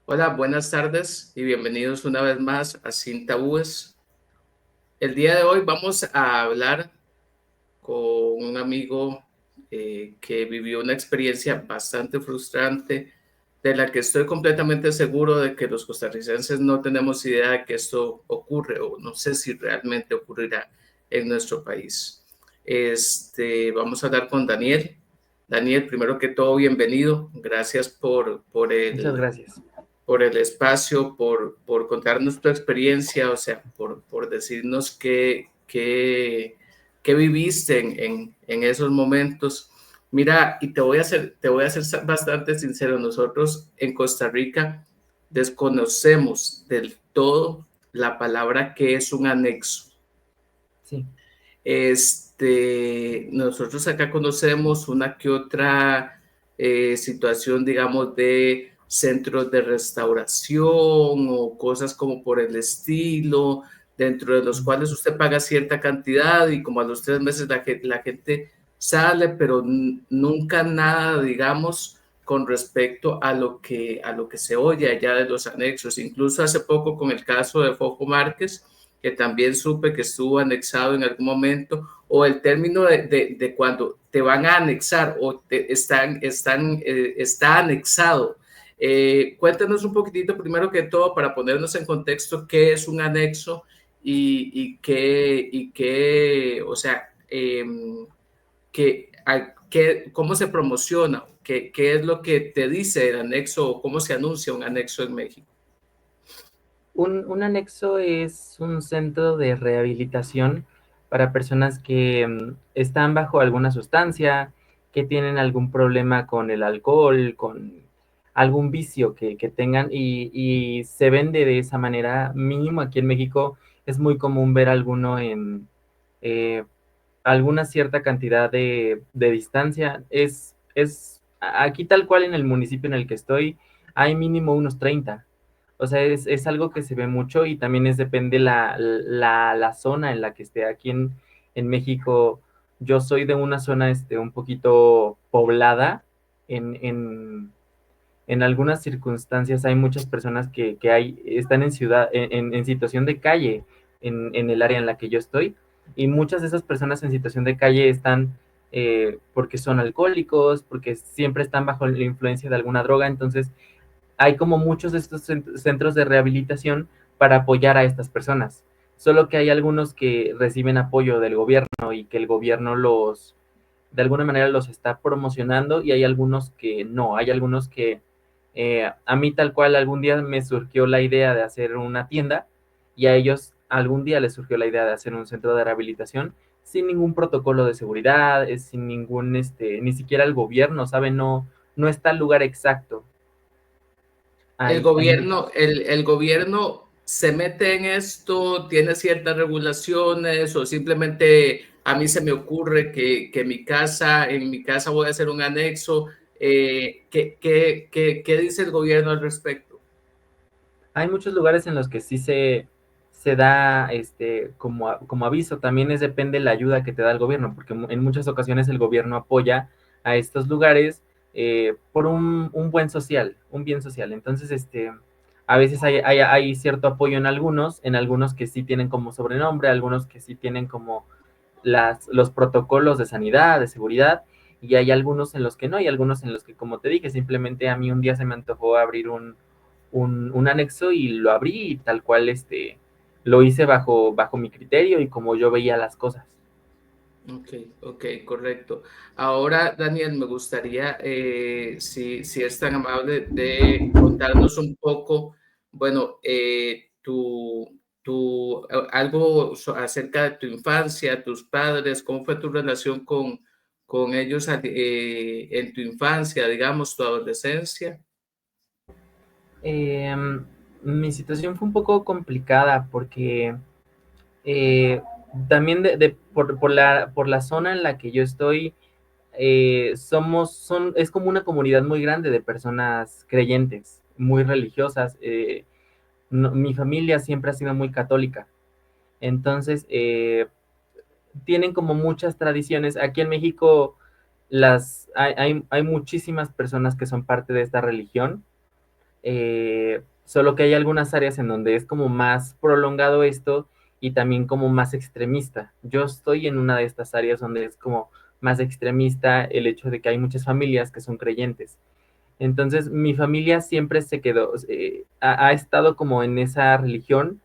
Hola, buenas tardes y bienvenidos una vez más a Sin Tabúes. El día de hoy vamos a hablar con un amigo que vivió una experiencia bastante frustrante, de la que estoy completamente seguro de que los costarricenses no tenemos idea de que esto ocurre o no sé si realmente ocurrirá en nuestro país. Vamos a hablar con Daniel. Daniel, primero que todo, bienvenido. Gracias Muchas gracias. por el espacio, por contarnos tu experiencia, o sea, por decirnos qué viviste en esos momentos. Mira, y te voy a ser bastante sincero, nosotros en Costa Rica desconocemos del todo la palabra que es un anexo. Sí, Nosotros acá conocemos una que otra situación, digamos, de centros de restauración o cosas como por el estilo, dentro de los mm, cuales usted paga cierta cantidad y como a los 3 meses la gente sale, pero nunca nada, digamos, con respecto a lo que se oye allá de los anexos. Incluso hace poco con el caso de Foco Márquez, que también supe que estuvo anexado en algún momento, o el término de cuando te van a anexar o está anexado. Cuéntanos un poquitito primero que todo para ponernos en contexto qué es un anexo o sea, cómo se promociona, qué es lo que te dice el anexo o cómo se anuncia un anexo en México. un anexo es un centro de rehabilitación para personas que están bajo alguna sustancia, que tienen algún problema con el alcohol, con algún vicio que tengan y se vende de esa manera. Mínimo aquí en México es muy común ver alguno en eh, alguna cierta cantidad de distancia. Aquí tal cual en el municipio en el que estoy, hay mínimo unos 30. O sea, es algo que se ve mucho y también depende la zona en la que esté. Aquí en México, yo soy de una zona un poquito poblada. En, en, en algunas circunstancias hay muchas personas están en ciudad, en situación de calle en el área en la que yo estoy, y muchas de esas personas en situación de calle están porque son alcohólicos, porque siempre están bajo la influencia de alguna droga. Entonces hay como muchos de estos centros de rehabilitación para apoyar a estas personas. Solo que hay algunos que reciben apoyo del gobierno y que el gobierno de alguna manera los está promocionando, y hay algunos que no. Hay algunos que a mí tal cual algún día me surgió la idea de hacer una tienda, y a ellos algún día les surgió la idea de hacer un centro de rehabilitación sin ningún protocolo de seguridad, sin ningún, ni siquiera el gobierno, ¿sabe? No, no está el lugar exacto. Hay El gobierno se mete en esto, tiene ciertas regulaciones o simplemente a mí se me ocurre en mi casa voy a hacer un anexo. ¿Qué dice el gobierno al respecto? Hay muchos lugares en los que sí se da como aviso. También depende de la ayuda que te da el gobierno, porque en muchas ocasiones el gobierno apoya a estos lugares por un buen social, un bien social. Entonces, a veces hay cierto apoyo en algunos que sí tienen como sobrenombre, algunos que sí tienen como los protocolos de sanidad, de seguridad, y hay algunos en los que no, hay algunos en los que, como te dije, simplemente a mí un día se me antojó abrir un anexo y lo abrí y tal cual lo hice bajo mi criterio y como yo veía las cosas. Ok, ok, correcto. Ahora, Daniel, me gustaría, si es tan amable, de contarnos un poco, bueno, algo acerca de tu infancia, tus padres, cómo fue tu relación con ellos en tu infancia, digamos, tu adolescencia. Eh, Mi situación fue un poco complicada porque eh, también por la zona en la que yo estoy, es como una comunidad muy grande de personas creyentes, muy religiosas. Mi familia siempre ha sido muy católica. Entonces, tienen como muchas tradiciones. Aquí en México hay muchísimas personas que son parte de esta religión, Solo que hay algunas áreas en donde es como más prolongado esto y también como más extremista. Yo estoy en una de estas áreas donde es como más extremista el hecho de que hay muchas familias que son creyentes. Entonces, mi familia siempre se quedó, ha estado como en esa religión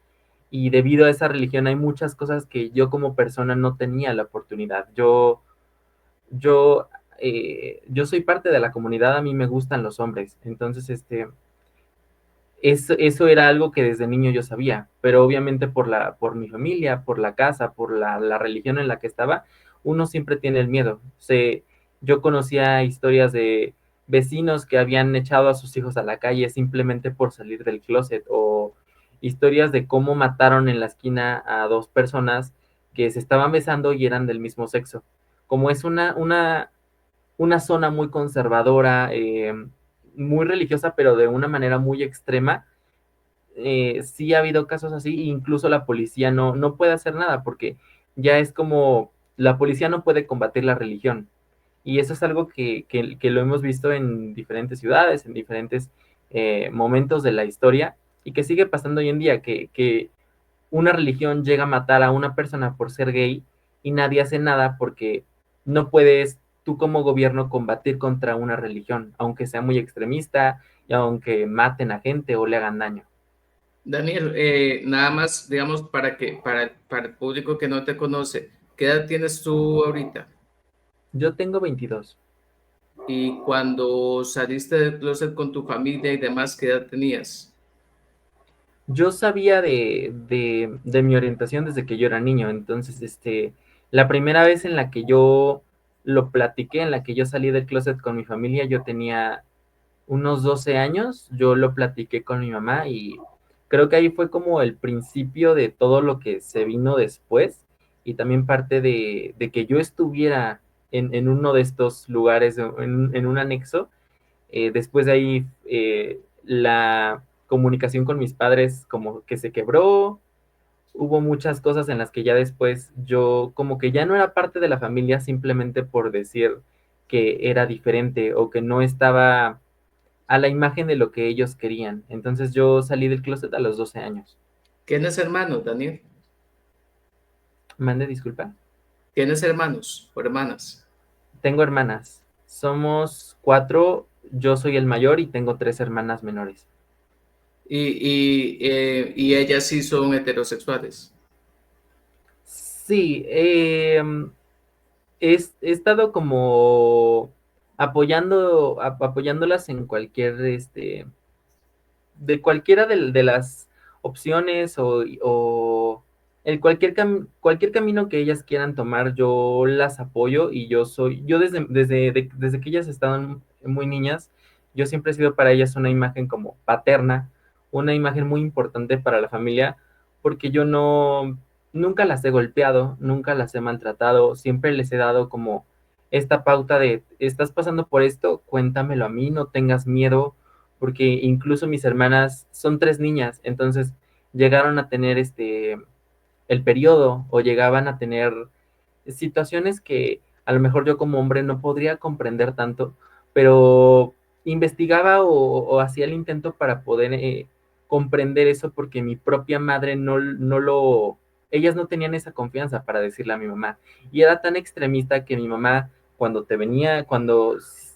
y debido a esa religión hay muchas cosas que yo como persona no tenía la oportunidad. Yo, yo soy parte de la comunidad, a mí me gustan los hombres, entonces eso era algo que desde niño yo sabía, pero obviamente por mi familia, por la casa, por la religión en la que estaba, uno siempre tiene el miedo. Yo conocía historias de vecinos que habían echado a sus hijos a la calle simplemente por salir del closet, o historias de cómo mataron en la esquina a dos personas que se estaban besando y eran del mismo sexo. Como es una zona muy conservadora, muy religiosa, pero de una manera muy extrema, sí ha habido casos así, e incluso la policía no puede hacer nada, porque ya es como la policía no puede combatir la religión. Y eso es algo que lo hemos visto en diferentes ciudades, en diferentes momentos de la historia, y que sigue pasando hoy en día, que una religión llega a matar a una persona por ser gay y nadie hace nada porque no puedes tú como gobierno combatir contra una religión, aunque sea muy extremista y aunque maten a gente o le hagan daño. Daniel, nada más, digamos, para el público que no te conoce, ¿qué edad tienes tú ahorita? Yo tengo 22. Y cuando saliste del closet con tu familia y demás, ¿qué edad tenías? Yo sabía de mi orientación desde que yo era niño, entonces, la primera vez en la que yo lo platiqué, en la que yo salí del closet con mi familia, yo tenía unos 12 años, yo lo platiqué con mi mamá y creo que ahí fue como el principio de todo lo que se vino después y también parte de que yo estuviera en uno de estos lugares, en un anexo. Después de ahí, la comunicación con mis padres como que se quebró, hubo muchas cosas en las que ya después yo como que ya no era parte de la familia simplemente por decir que era diferente o que no estaba a la imagen de lo que ellos querían. Entonces yo salí del closet a los 12 años. ¿Tienes hermanos, Daniel? Mande disculpa. ¿Tienes hermanos o hermanas? Tengo hermanas. Somos cuatro. Yo soy el mayor y tengo tres hermanas menores. Y ellas sí son heterosexuales. Sí, he estado como apoyándolas en cualquier, de cualquiera de las opciones o el cualquier camino que ellas quieran tomar, yo las apoyo y yo desde que ellas estaban muy niñas, yo siempre he sido para ellas una imagen como paterna, una imagen muy importante para la familia, porque nunca las he golpeado, nunca las he maltratado, siempre les he dado como esta pauta de, estás pasando por esto, cuéntamelo a mí, no tengas miedo, porque incluso mis hermanas son tres niñas, entonces llegaron a tener el periodo o llegaban a tener situaciones que a lo mejor yo como hombre no podría comprender tanto, pero investigaba o hacía el intento para poder comprender eso porque mi propia madre ellas no tenían esa confianza para decirle a mi mamá. Y era tan extremista que mi mamá,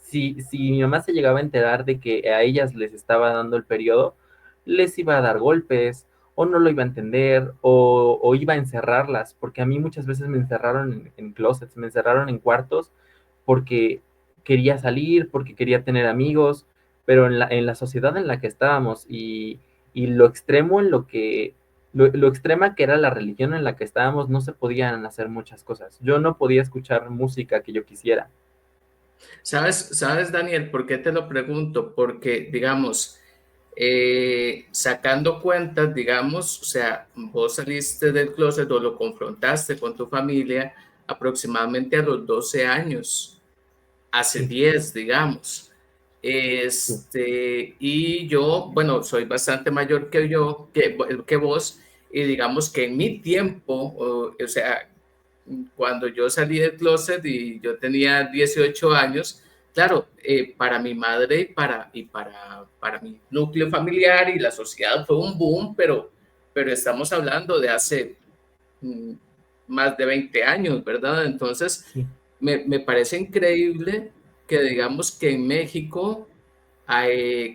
si mi mamá se llegaba a enterar de que a ellas les estaba dando el periodo, les iba a dar golpes, o no lo iba a entender, o iba a encerrarlas, porque a mí muchas veces me encerraron en closets, me encerraron en cuartos porque quería salir, porque quería tener amigos, pero en la sociedad en la que estábamos y lo extremo en lo extrema que era la religión en la que estábamos, no se podían hacer muchas cosas. Yo no podía escuchar música que yo quisiera. ¿Sabes, Daniel, por qué te lo pregunto? Porque, digamos, sacando cuentas, digamos, o sea, vos saliste del closet o lo confrontaste con tu familia aproximadamente a los 12 años, hace Sí, 10, digamos. sí. Y yo, bueno, soy bastante mayor que vos, y digamos que en mi tiempo, o sea, cuando yo salí del closet y yo tenía 18 años, claro, para mi madre para mi núcleo familiar y la sociedad fue un boom, pero estamos hablando de hace mm, más de 20 años, ¿verdad? Entonces, Sí. me parece increíble que digamos que en México,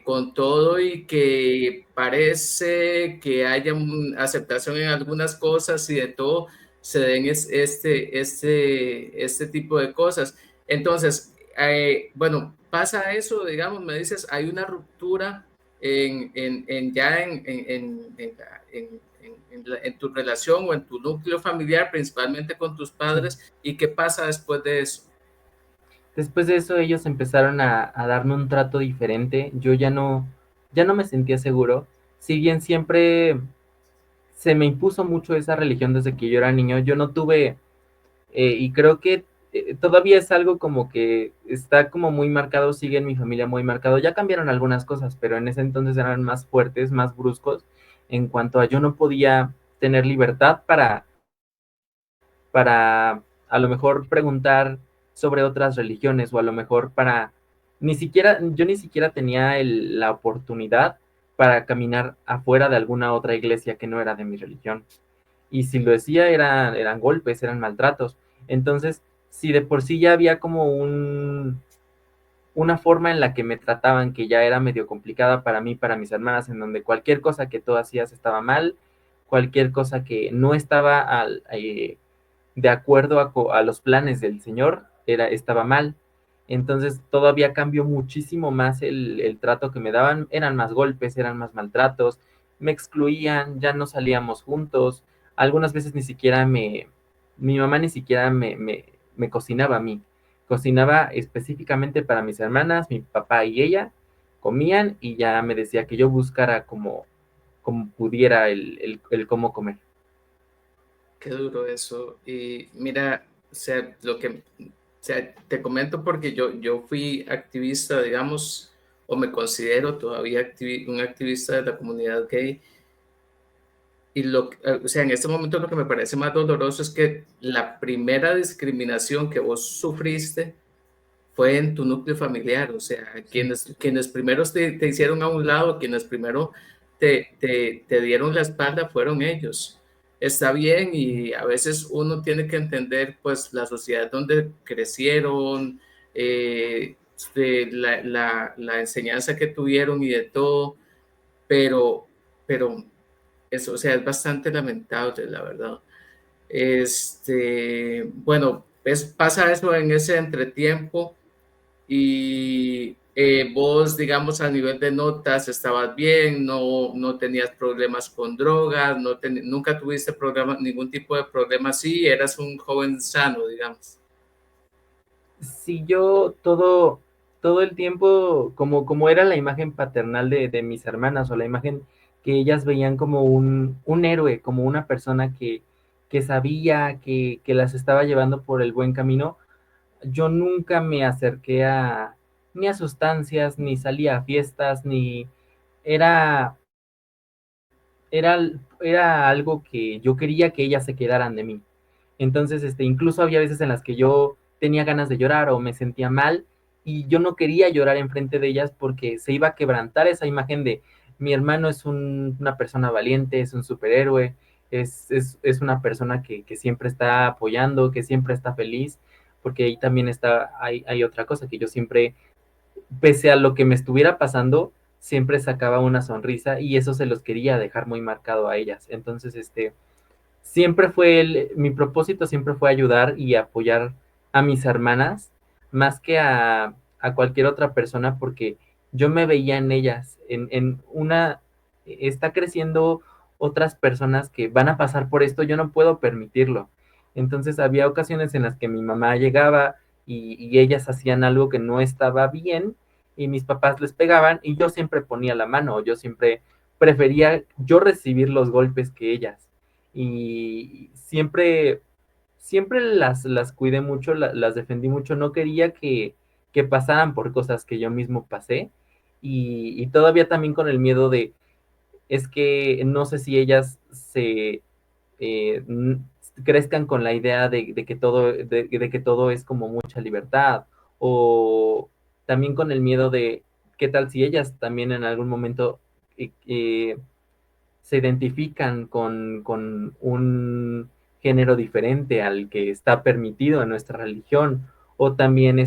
con todo y que parece que haya aceptación en algunas cosas y de todo, se den este tipo de cosas. Entonces, bueno, pasa eso, digamos, me dices, hay una ruptura ya en tu relación o en tu núcleo familiar, principalmente con tus Sí. padres, y qué pasa después de eso. Después de eso ellos empezaron a darme un trato diferente. Yo ya no me sentía seguro. Si bien siempre se me impuso mucho esa religión desde que yo era niño, yo no tuve, y creo que todavía es algo como que está como muy marcado, sigue en mi familia muy marcado. Ya cambiaron algunas cosas, pero en ese entonces eran más fuertes, más bruscos, en cuanto a yo no podía tener libertad para a lo mejor preguntar sobre otras religiones o a lo mejor para yo ni siquiera tenía la oportunidad para caminar afuera de alguna otra iglesia que no era de mi religión. Y si lo decía eran golpes, eran maltratos. Entonces, si de por sí ya había como una forma en la que me trataban que ya era medio complicada para mí, para mis hermanas, en donde cualquier cosa que tú hacías estaba mal, cualquier cosa que no estaba de acuerdo a los planes del Señor, estaba mal. Entonces todavía cambió muchísimo más el trato que me daban, eran más golpes, eran más maltratos, me excluían, ya no salíamos juntos, algunas veces ni siquiera mi mamá ni siquiera me cocinaba a mí, cocinaba específicamente para mis hermanas, mi papá y ella, comían y ya me decía que yo buscara como pudiera el cómo comer. Qué duro eso. Y mira, o sea, o sea, te comento porque yo fui activista, digamos, o me considero todavía un activista de la comunidad gay. Y o sea, en este momento lo que me parece más doloroso es que la primera discriminación que vos sufriste fue en tu núcleo familiar, o sea, Sí. quienes primero te hicieron a un lado, quienes primero te dieron la espalda fueron ellos. Está bien y a veces uno tiene que entender pues la sociedad donde crecieron, la enseñanza que tuvieron y de todo, pero, pero eso, o sea, es bastante lamentable, la verdad. Bueno, pasa eso en ese entretiempo y vos, digamos, a nivel de notas estabas bien, no tenías problemas con drogas, nunca tuviste ningún tipo de problema así, eras un joven sano, digamos. Si yo todo el tiempo, como era la imagen paternal de mis hermanas o la imagen que ellas veían como un héroe, como una persona que sabía que las estaba llevando por el buen camino, yo nunca me acerqué ni a sustancias, ni salía a fiestas, ni era, era, era algo que yo quería que ellas se quedaran de mí. Entonces, incluso había veces en las que yo tenía ganas de llorar o me sentía mal y yo no quería llorar enfrente de ellas porque se iba a quebrantar esa imagen de mi hermano es una persona valiente, es un superhéroe, es una persona que siempre está apoyando, que siempre está feliz, porque ahí también hay otra cosa, que yo siempre, pese a lo que me estuviera pasando, siempre sacaba una sonrisa y eso se los quería dejar muy marcado a ellas. Entonces, siempre fue mi propósito siempre fue ayudar y apoyar a mis hermanas más que a cualquier otra persona porque yo me veía en ellas, está creciendo otras personas que van a pasar por esto, yo no puedo permitirlo. Entonces había ocasiones en las que mi mamá llegaba y ellas hacían algo que no estaba bien y mis papás les pegaban y yo siempre ponía la mano, yo siempre prefería yo recibir los golpes que ellas y siempre las cuidé mucho, las defendí mucho, no quería que pasaran por cosas que yo mismo pasé y todavía también con el miedo es que no sé si ellas eh, n- crezcan con la idea de que todo es como mucha libertad o, también con el miedo de qué tal si ellas también en algún momento se identifican con un género diferente al que está permitido en nuestra religión, o también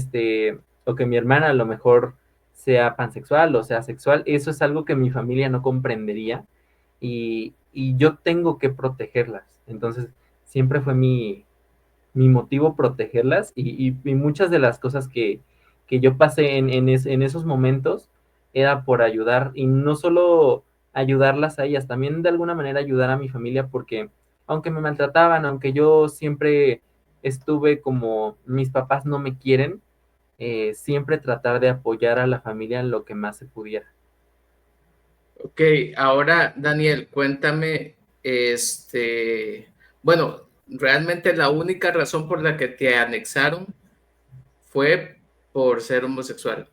o que mi hermana a lo mejor sea pansexual o sea sexual. Eso es algo que mi familia no comprendería y yo tengo que protegerlas. Entonces, siempre fue mi motivo protegerlas y muchas de las cosas que yo pasé en esos momentos era por ayudar y no solo ayudarlas a ellas, también de alguna manera ayudar a mi familia porque aunque me maltrataban, aunque yo siempre estuve como mis papás no me quieren, siempre tratar de apoyar a la familia en lo que más se pudiera. Ok, ahora Daniel, cuéntame, bueno, realmente la única razón por la que te anexaron fue por ser homosexual.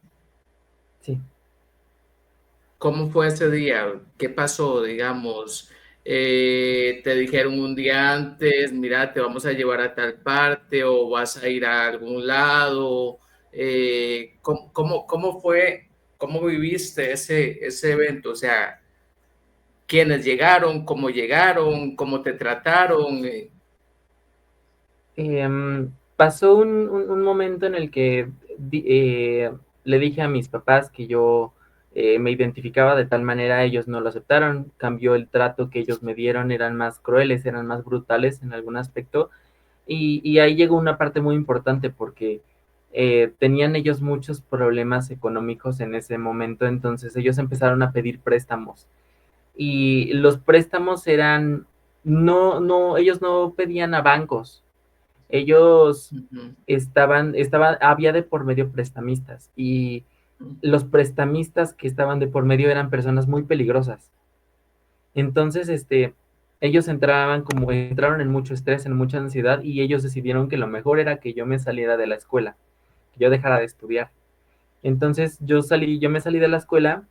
Sí. ¿Cómo fue ese día? ¿Qué pasó, digamos? ¿Te dijeron un día antes, mira, te vamos a llevar a tal parte o vas a ir a algún lado? ¿Cómo fue, cómo viviste ese evento? O sea, ¿quiénes llegaron, cómo te trataron? Pasó un momento en el que le dije a mis papás que yo me identificaba de tal manera, ellos no lo aceptaron, cambió el trato que ellos me dieron, eran más crueles, eran más brutales en algún aspecto, y ahí llegó una parte muy importante porque tenían ellos muchos problemas económicos en ese momento, entonces ellos empezaron a pedir préstamos, y los préstamos eran, ellos no pedían a bancos, ellos Ujú, había de por medio prestamistas y los prestamistas que estaban de por medio eran personas muy peligrosas. Entonces, ellos entraron en mucho estrés, en mucha ansiedad y ellos decidieron que lo mejor era que yo me saliera de la escuela, que yo dejara de estudiar. Entonces yo me salí de la escuela,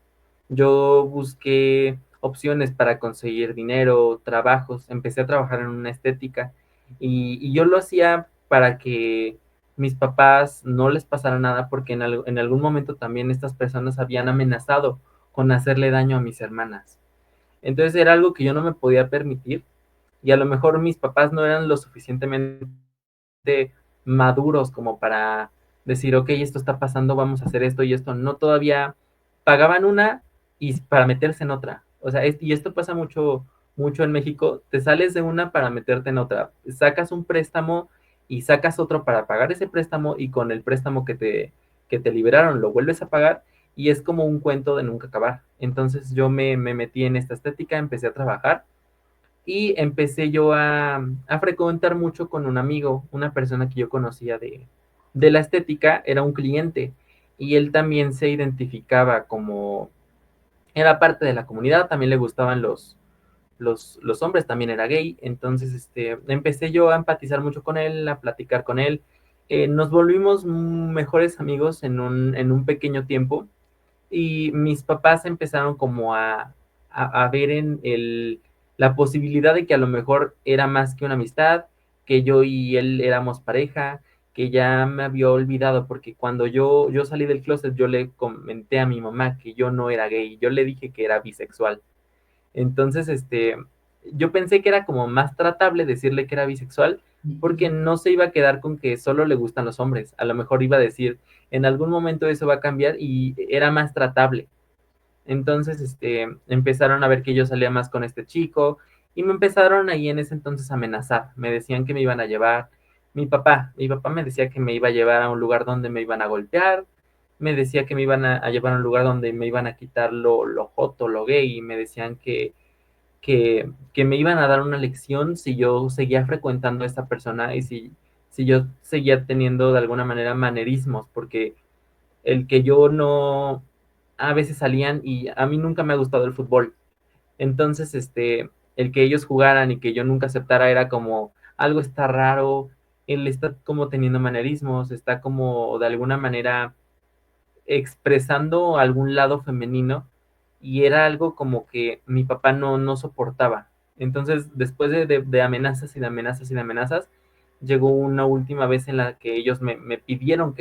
yo busqué opciones para conseguir dinero, trabajos, empecé a trabajar en una estética y yo lo hacía para que mis papás no les pasara nada porque en algún momento también estas personas habían amenazado con hacerle daño a mis hermanas. Entonces era algo que yo no me podía permitir y a lo mejor mis papás no eran lo suficientemente maduros como para decir, ok, esto está pasando, vamos a hacer esto y esto. No, todavía pagaban una y para meterse en otra. O sea, y esto pasa mucho, mucho en México. Te sales de una para meterte en otra. Sacas un préstamo y sacas otro para pagar ese préstamo y con el préstamo que te liberaron lo vuelves a pagar y es como un cuento de nunca acabar. Entonces yo me metí en esta estética, empecé a trabajar y empecé yo a frecuentar mucho con un amigo, una persona que yo conocía de la estética, era un cliente y él también se identificaba como, era parte de la comunidad, también le gustaban los hombres, también era gay, entonces empecé yo a empatizar mucho con él, a platicar con él, nos volvimos mejores amigos en un pequeño tiempo y mis papás empezaron como a ver la posibilidad de que a lo mejor era más que una amistad, que yo y él éramos pareja, que ya me había olvidado, porque cuando yo salí del closet, yo le comenté a mi mamá que yo no era gay, yo le dije que era bisexual. Entonces, yo pensé que era como más tratable decirle que era bisexual, porque ujú. no se iba a quedar con que solo le gustan los hombres. A lo mejor iba a decir, en algún momento eso va a cambiar y era más tratable. Entonces, empezaron a ver que yo salía más con este chico y me empezaron ahí en ese entonces a amenazar. Me decían que me iban a llevar. Mi papá me decía que me iba a llevar a un lugar donde me iban a golpear. Me decía que me iban a llevar a un lugar donde me iban a quitar lo joto, lo gay. Y me decían que me iban a dar una lección si yo seguía frecuentando a esta persona y si yo seguía teniendo de alguna manera manerismos, porque el que yo no, a veces salían y a mí nunca me ha gustado el fútbol. Entonces, el que ellos jugaran y que yo nunca aceptara era como algo está raro, él está como teniendo manerismos, está como de alguna manera expresando algún lado femenino y era algo como que mi papá no soportaba. Entonces, después de amenazas y de amenazas y de amenazas, llegó una última vez en la que ellos me pidieron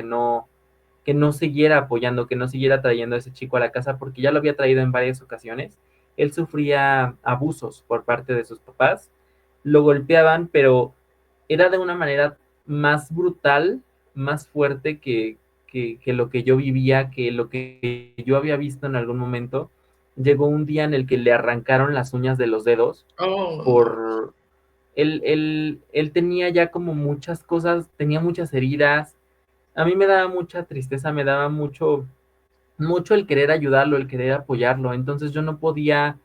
que no siguiera apoyando, que no siguiera trayendo a ese chico a la casa, porque ya lo había traído en varias ocasiones. Él sufría abusos por parte de sus papás, lo golpeaban, pero era de una manera más brutal, más fuerte que lo que yo vivía, que lo que yo había visto en algún momento. Llegó un día en el que le arrancaron las uñas de los dedos Oh, no. por... Él tenía ya como muchas cosas, tenía muchas heridas. A mí me daba mucha tristeza, me daba mucho el querer ayudarlo, el querer apoyarlo. Entonces yo no podía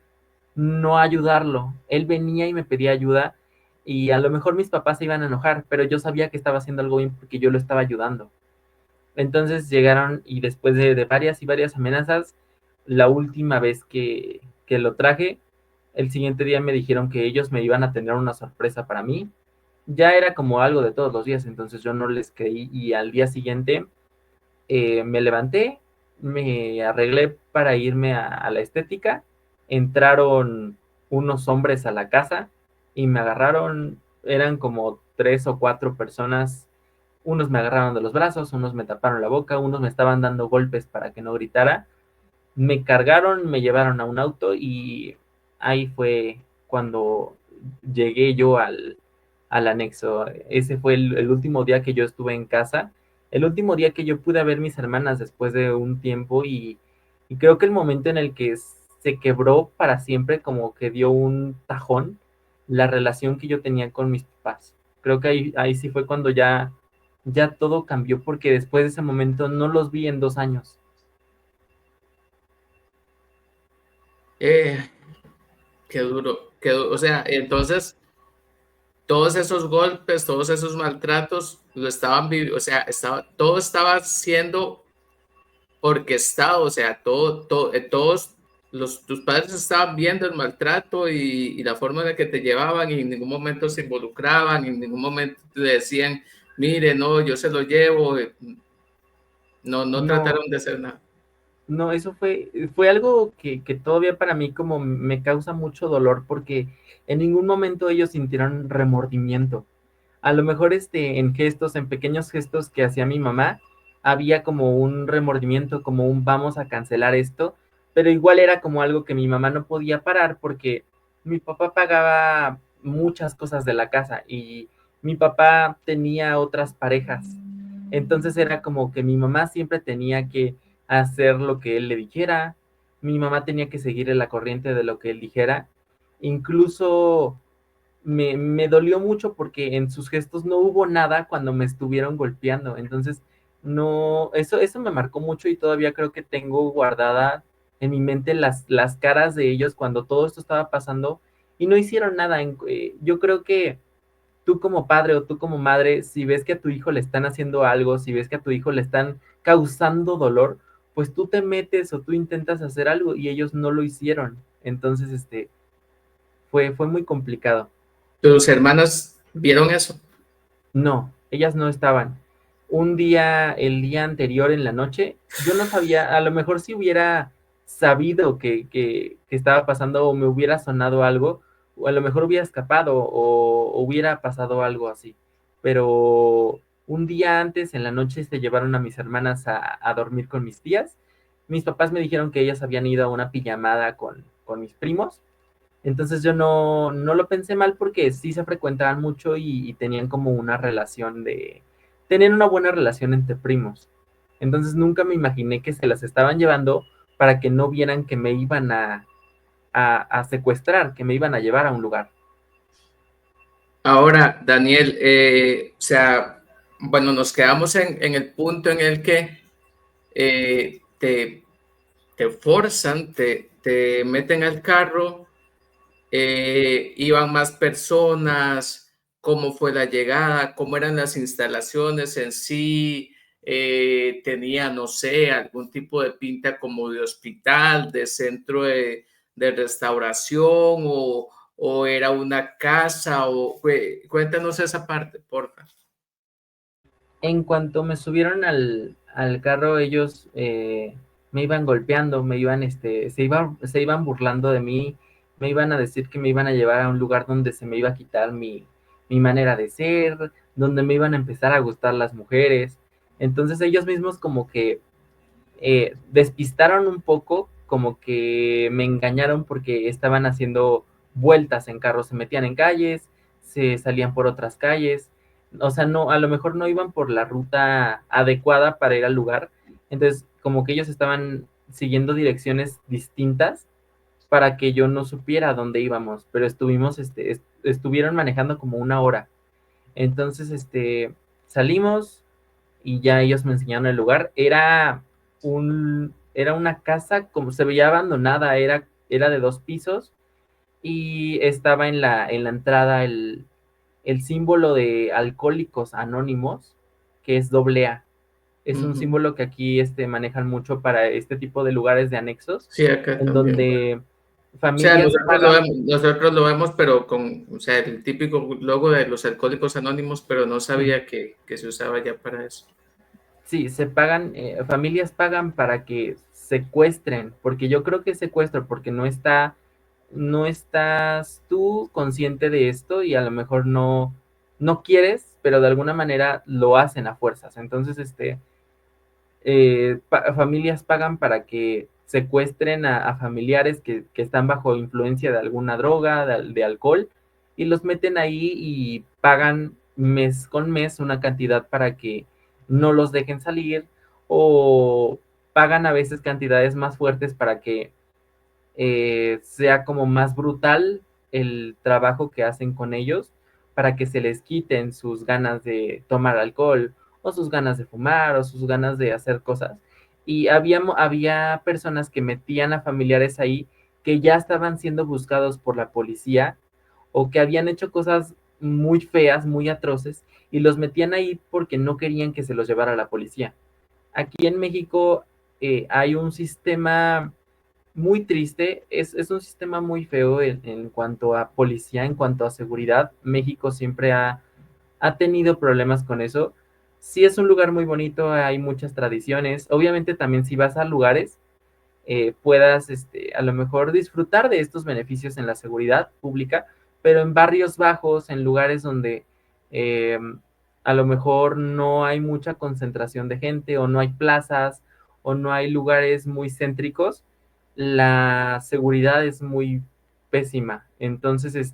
no ayudarlo. Él venía y me pedía ayuda y a lo mejor mis papás se iban a enojar, pero yo sabía que estaba haciendo algo bien porque yo lo estaba ayudando. Entonces llegaron y después de varias y varias amenazas, la última vez que lo traje, el siguiente día me dijeron que ellos me iban a tener una sorpresa para mí. Ya era como algo de todos los días, entonces yo no les creí y al día siguiente me levanté, me arreglé para irme a la estética, entraron unos hombres a la casa y me agarraron, eran como 3 o 4 personas, unos me agarraron de los brazos, unos me taparon la boca, unos me estaban dando golpes para que no gritara, me cargaron, me llevaron a un auto y ahí fue cuando llegué yo al anexo. Ese fue el último día que yo estuve en casa, el último día que yo pude ver mis hermanas después de un tiempo y creo que el momento en el que se quebró para siempre, como que dio un tajón, la relación que yo tenía con mis papás. Creo que ahí sí fue cuando ya todo cambió porque después de ese momento no los vi en 2 años. Eh, qué duro, o sea, entonces todos esos golpes, todos esos maltratos lo estaban viviendo, o sea, todo estaba siendo orquestado, o sea, todos tus padres estaban viendo el maltrato y la forma en la que te llevaban y en ningún momento se involucraban, en ningún momento te decían, mire, no, yo se lo llevo, no, no No, trataron de hacer nada. no, eso fue algo que todavía para mí como me causa mucho dolor porque en ningún momento ellos sintieron remordimiento. A lo mejor en gestos, en pequeños gestos que hacía mi mamá, había como un remordimiento, como un vamos a cancelar esto, pero igual era como algo que mi mamá no podía parar porque mi papá pagaba muchas cosas de la casa y mi papá tenía otras parejas. Entonces era como que mi mamá siempre tenía que hacer lo que él le dijera, mi mamá tenía que seguir la corriente de lo que él dijera, incluso me dolió mucho porque en sus gestos no hubo nada cuando me estuvieron golpeando. Entonces, no, eso me marcó mucho y todavía creo que tengo guardada en mi mente las caras de ellos cuando todo esto estaba pasando y no hicieron nada. Yo creo que tú como padre o tú como madre, si ves que a tu hijo le están haciendo algo, si ves que a tu hijo le están causando dolor, pues tú te metes o tú intentas hacer algo y ellos no lo hicieron. Entonces, fue muy complicado. ¿Tus hermanas vieron eso? No, ellas no estaban. Un día, el día anterior en la noche, yo no sabía, a lo mejor si hubiera sabido que estaba pasando o me hubiera sonado algo, o a lo mejor hubiera escapado o hubiera pasado algo así. Pero un día antes, en la noche, se llevaron a mis hermanas a dormir con mis tías. Mis papás me dijeron que ellas habían ido a una pijamada con mis primos entonces yo no lo pensé mal porque sí se frecuentaban mucho y tenían como una relación tenían una buena relación entre primos. Entonces nunca me imaginé que se las estaban llevando para que no vieran que me iban a secuestrar, que me iban a llevar a un lugar. Ahora, Daniel, o sea, bueno, nos quedamos en el punto en el que eh, te, te forzan, te meten al carro, iban más personas, cómo fue la llegada, cómo eran las instalaciones en sí, tenía, no sé, algún tipo de pinta como de hospital, de centro de restauración o era una casa o cuéntanos esa parte, porfa. En cuanto me subieron al carro, ellos me iban golpeando, se iban burlando de mí, me iban a decir que me iban a llevar a un lugar donde se me iba a quitar mi manera de ser, donde me iban a empezar a gustar las mujeres. Entonces ellos mismos como que despistaron un poco, como que me engañaron porque estaban haciendo vueltas en carros, se metían en calles, se salían por otras calles, o sea, no, a lo mejor no iban por la ruta adecuada para ir al lugar, entonces como que ellos estaban siguiendo direcciones distintas para que yo no supiera dónde íbamos, pero estuvieron manejando como una hora. Entonces, salimos y ya ellos me enseñaron el lugar. Era una casa, como se veía abandonada, era de 2 pisos y estaba en la entrada el símbolo de Alcohólicos Anónimos, que es AA. Es un Ujú. símbolo que aquí manejan mucho para este tipo de lugares de anexos, Sí, acá en también. donde O sea, familias pagan. nosotros lo vemos, pero con, o sea, el típico logo de los Alcohólicos Anónimos, pero no Sí, sabía que se usaba ya para eso. sí, se pagan, familias pagan para que secuestren, porque yo creo que es secuestro, porque no estás tú consciente de esto y a lo mejor no quieres, pero de alguna manera lo hacen a fuerzas. Entonces, familias pagan para que secuestren a familiares que están bajo influencia de alguna droga, de alcohol, y los meten ahí y pagan mes con mes una cantidad para que no los dejen salir, o pagan a veces cantidades más fuertes para que sea como más brutal el trabajo que hacen con ellos, para que se les quiten sus ganas de tomar alcohol o sus ganas de fumar o sus ganas de hacer cosas. Y había personas que metían a familiares ahí que ya estaban siendo buscados por la policía o que habían hecho cosas muy feas, muy atroces, y los metían ahí porque no querían que se los llevara la policía. Aquí en México hay un sistema muy triste, es un sistema muy feo en cuanto a policía, en cuanto a seguridad. México siempre ha tenido problemas con eso. Sí es un lugar muy bonito, hay muchas tradiciones. Obviamente también si vas a lugares, puedas a lo mejor disfrutar de estos beneficios en la seguridad pública, pero en barrios bajos, en lugares donde eh, a lo mejor no hay mucha concentración de gente o no hay plazas o no hay lugares muy céntricos, la seguridad es muy pésima. Entonces,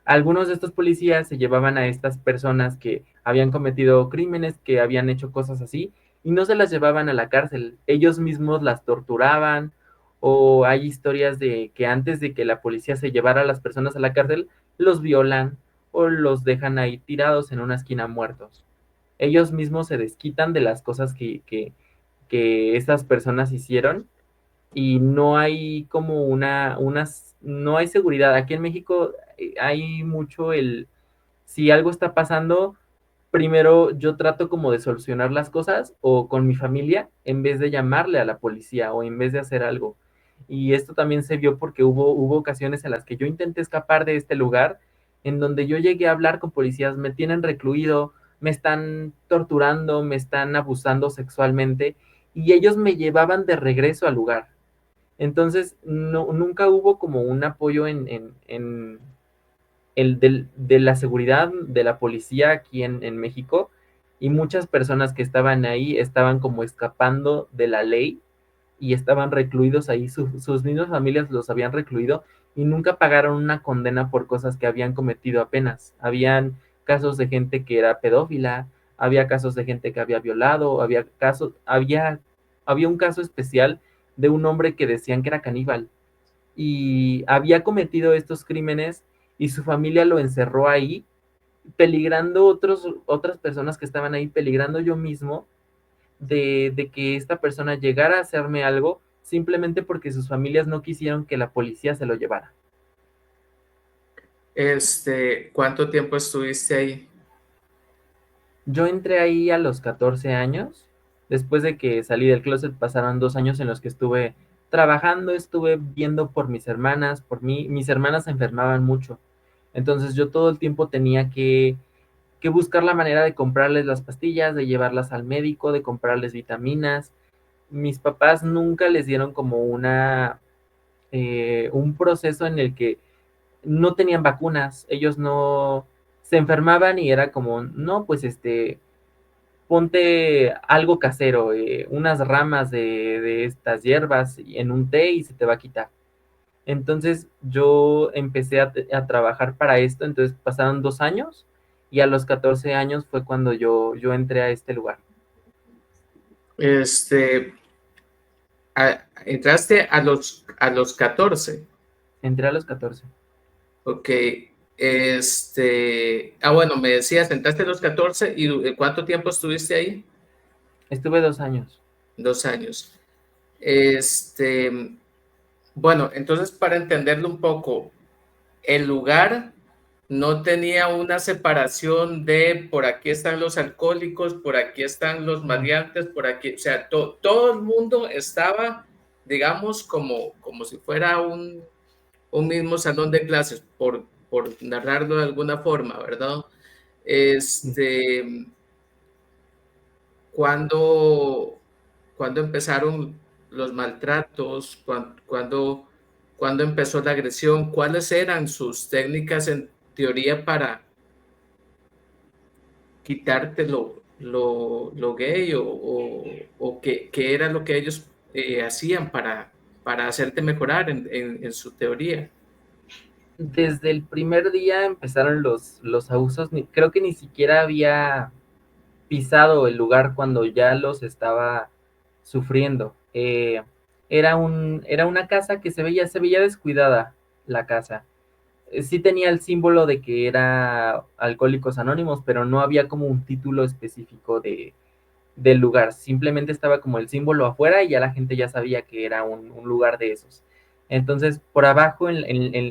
algunos de estos policías se llevaban a estas personas que habían cometido crímenes, que habían hecho cosas así, y no se las llevaban a la cárcel. Ellos mismos las torturaban, o hay historias de que antes de que la policía se llevara a las personas a la cárcel, los violan o los dejan ahí tirados en una esquina muertos. Ellos mismos se desquitan de las cosas que estas personas hicieron, y no hay como no hay seguridad. Aquí en México hay mucho si algo está pasando, primero yo trato como de solucionar las cosas o con mi familia en vez de llamarle a la policía o en vez de hacer algo. Y esto también se vio porque hubo ocasiones en las que yo intenté escapar de este lugar, en donde yo llegué a hablar con policías, me tienen recluido, me están torturando, me están abusando sexualmente, y ellos me llevaban de regreso al lugar. Entonces, no, nunca hubo como un apoyo en de la seguridad de la policía aquí en México, y muchas personas que estaban ahí estaban como escapando de la ley y estaban recluidos ahí, sus mismas familias los habían recluido y nunca pagaron una condena por cosas que habían cometido apenas. Habían casos de gente que era pedófila, había casos de gente que había violado, había un caso especial de un hombre que decían que era caníbal y había cometido estos crímenes, y su familia lo encerró ahí, peligrando otras personas que estaban ahí, peligrando yo mismo de que esta persona llegara a hacerme algo simplemente porque sus familias no quisieron que la policía se lo llevara. ¿Cuánto tiempo estuviste ahí? Yo entré ahí a los 14 años. Después de que salí del closet pasaron 2 años en los que estuve trabajando, estuve viendo por mis hermanas, por mí. Mis hermanas se enfermaban mucho. Entonces yo todo el tiempo tenía que buscar la manera de comprarles las pastillas, de llevarlas al médico, de comprarles vitaminas. Mis papás nunca les dieron como un proceso en el que no tenían vacunas. Ellos no se enfermaban y era como, no, pues ponte algo casero, unas ramas de estas hierbas en un té y se te va a quitar. Entonces yo empecé a trabajar para esto, entonces pasaron 2 años y a los 14 años fue cuando yo entré a este lugar. Este, entraste a los 14. Entré a los 14. Ok. Bueno, me decías, entraste a los 14 y ¿cuánto tiempo estuviste ahí? Estuve 2 años. 2 años. Este, bueno, entonces para entenderlo un poco, el lugar no tenía una separación de por aquí están los alcohólicos, por aquí están los No. maleantes, por aquí, o sea, todo el mundo estaba, digamos, como si fuera un mismo salón de clases, por narrarlo de alguna forma, ¿verdad? Sí. Este, ¿cuándo, cuándo empezaron los maltratos? ¿Cuándo empezó la agresión? ¿Cuáles eran sus técnicas en teoría para quitarte lo gay o qué era lo que ellos hacían para hacerte mejorar en su teoría? Desde el primer día empezaron los abusos, creo que ni siquiera había pisado el lugar cuando ya los estaba sufriendo. Era una casa que se veía descuidada, la casa. Sí tenía el símbolo de que era Alcohólicos Anónimos, pero no había como un título específico del lugar. Simplemente estaba como el símbolo afuera y ya la gente ya sabía que era un lugar de esos. Entonces, por abajo,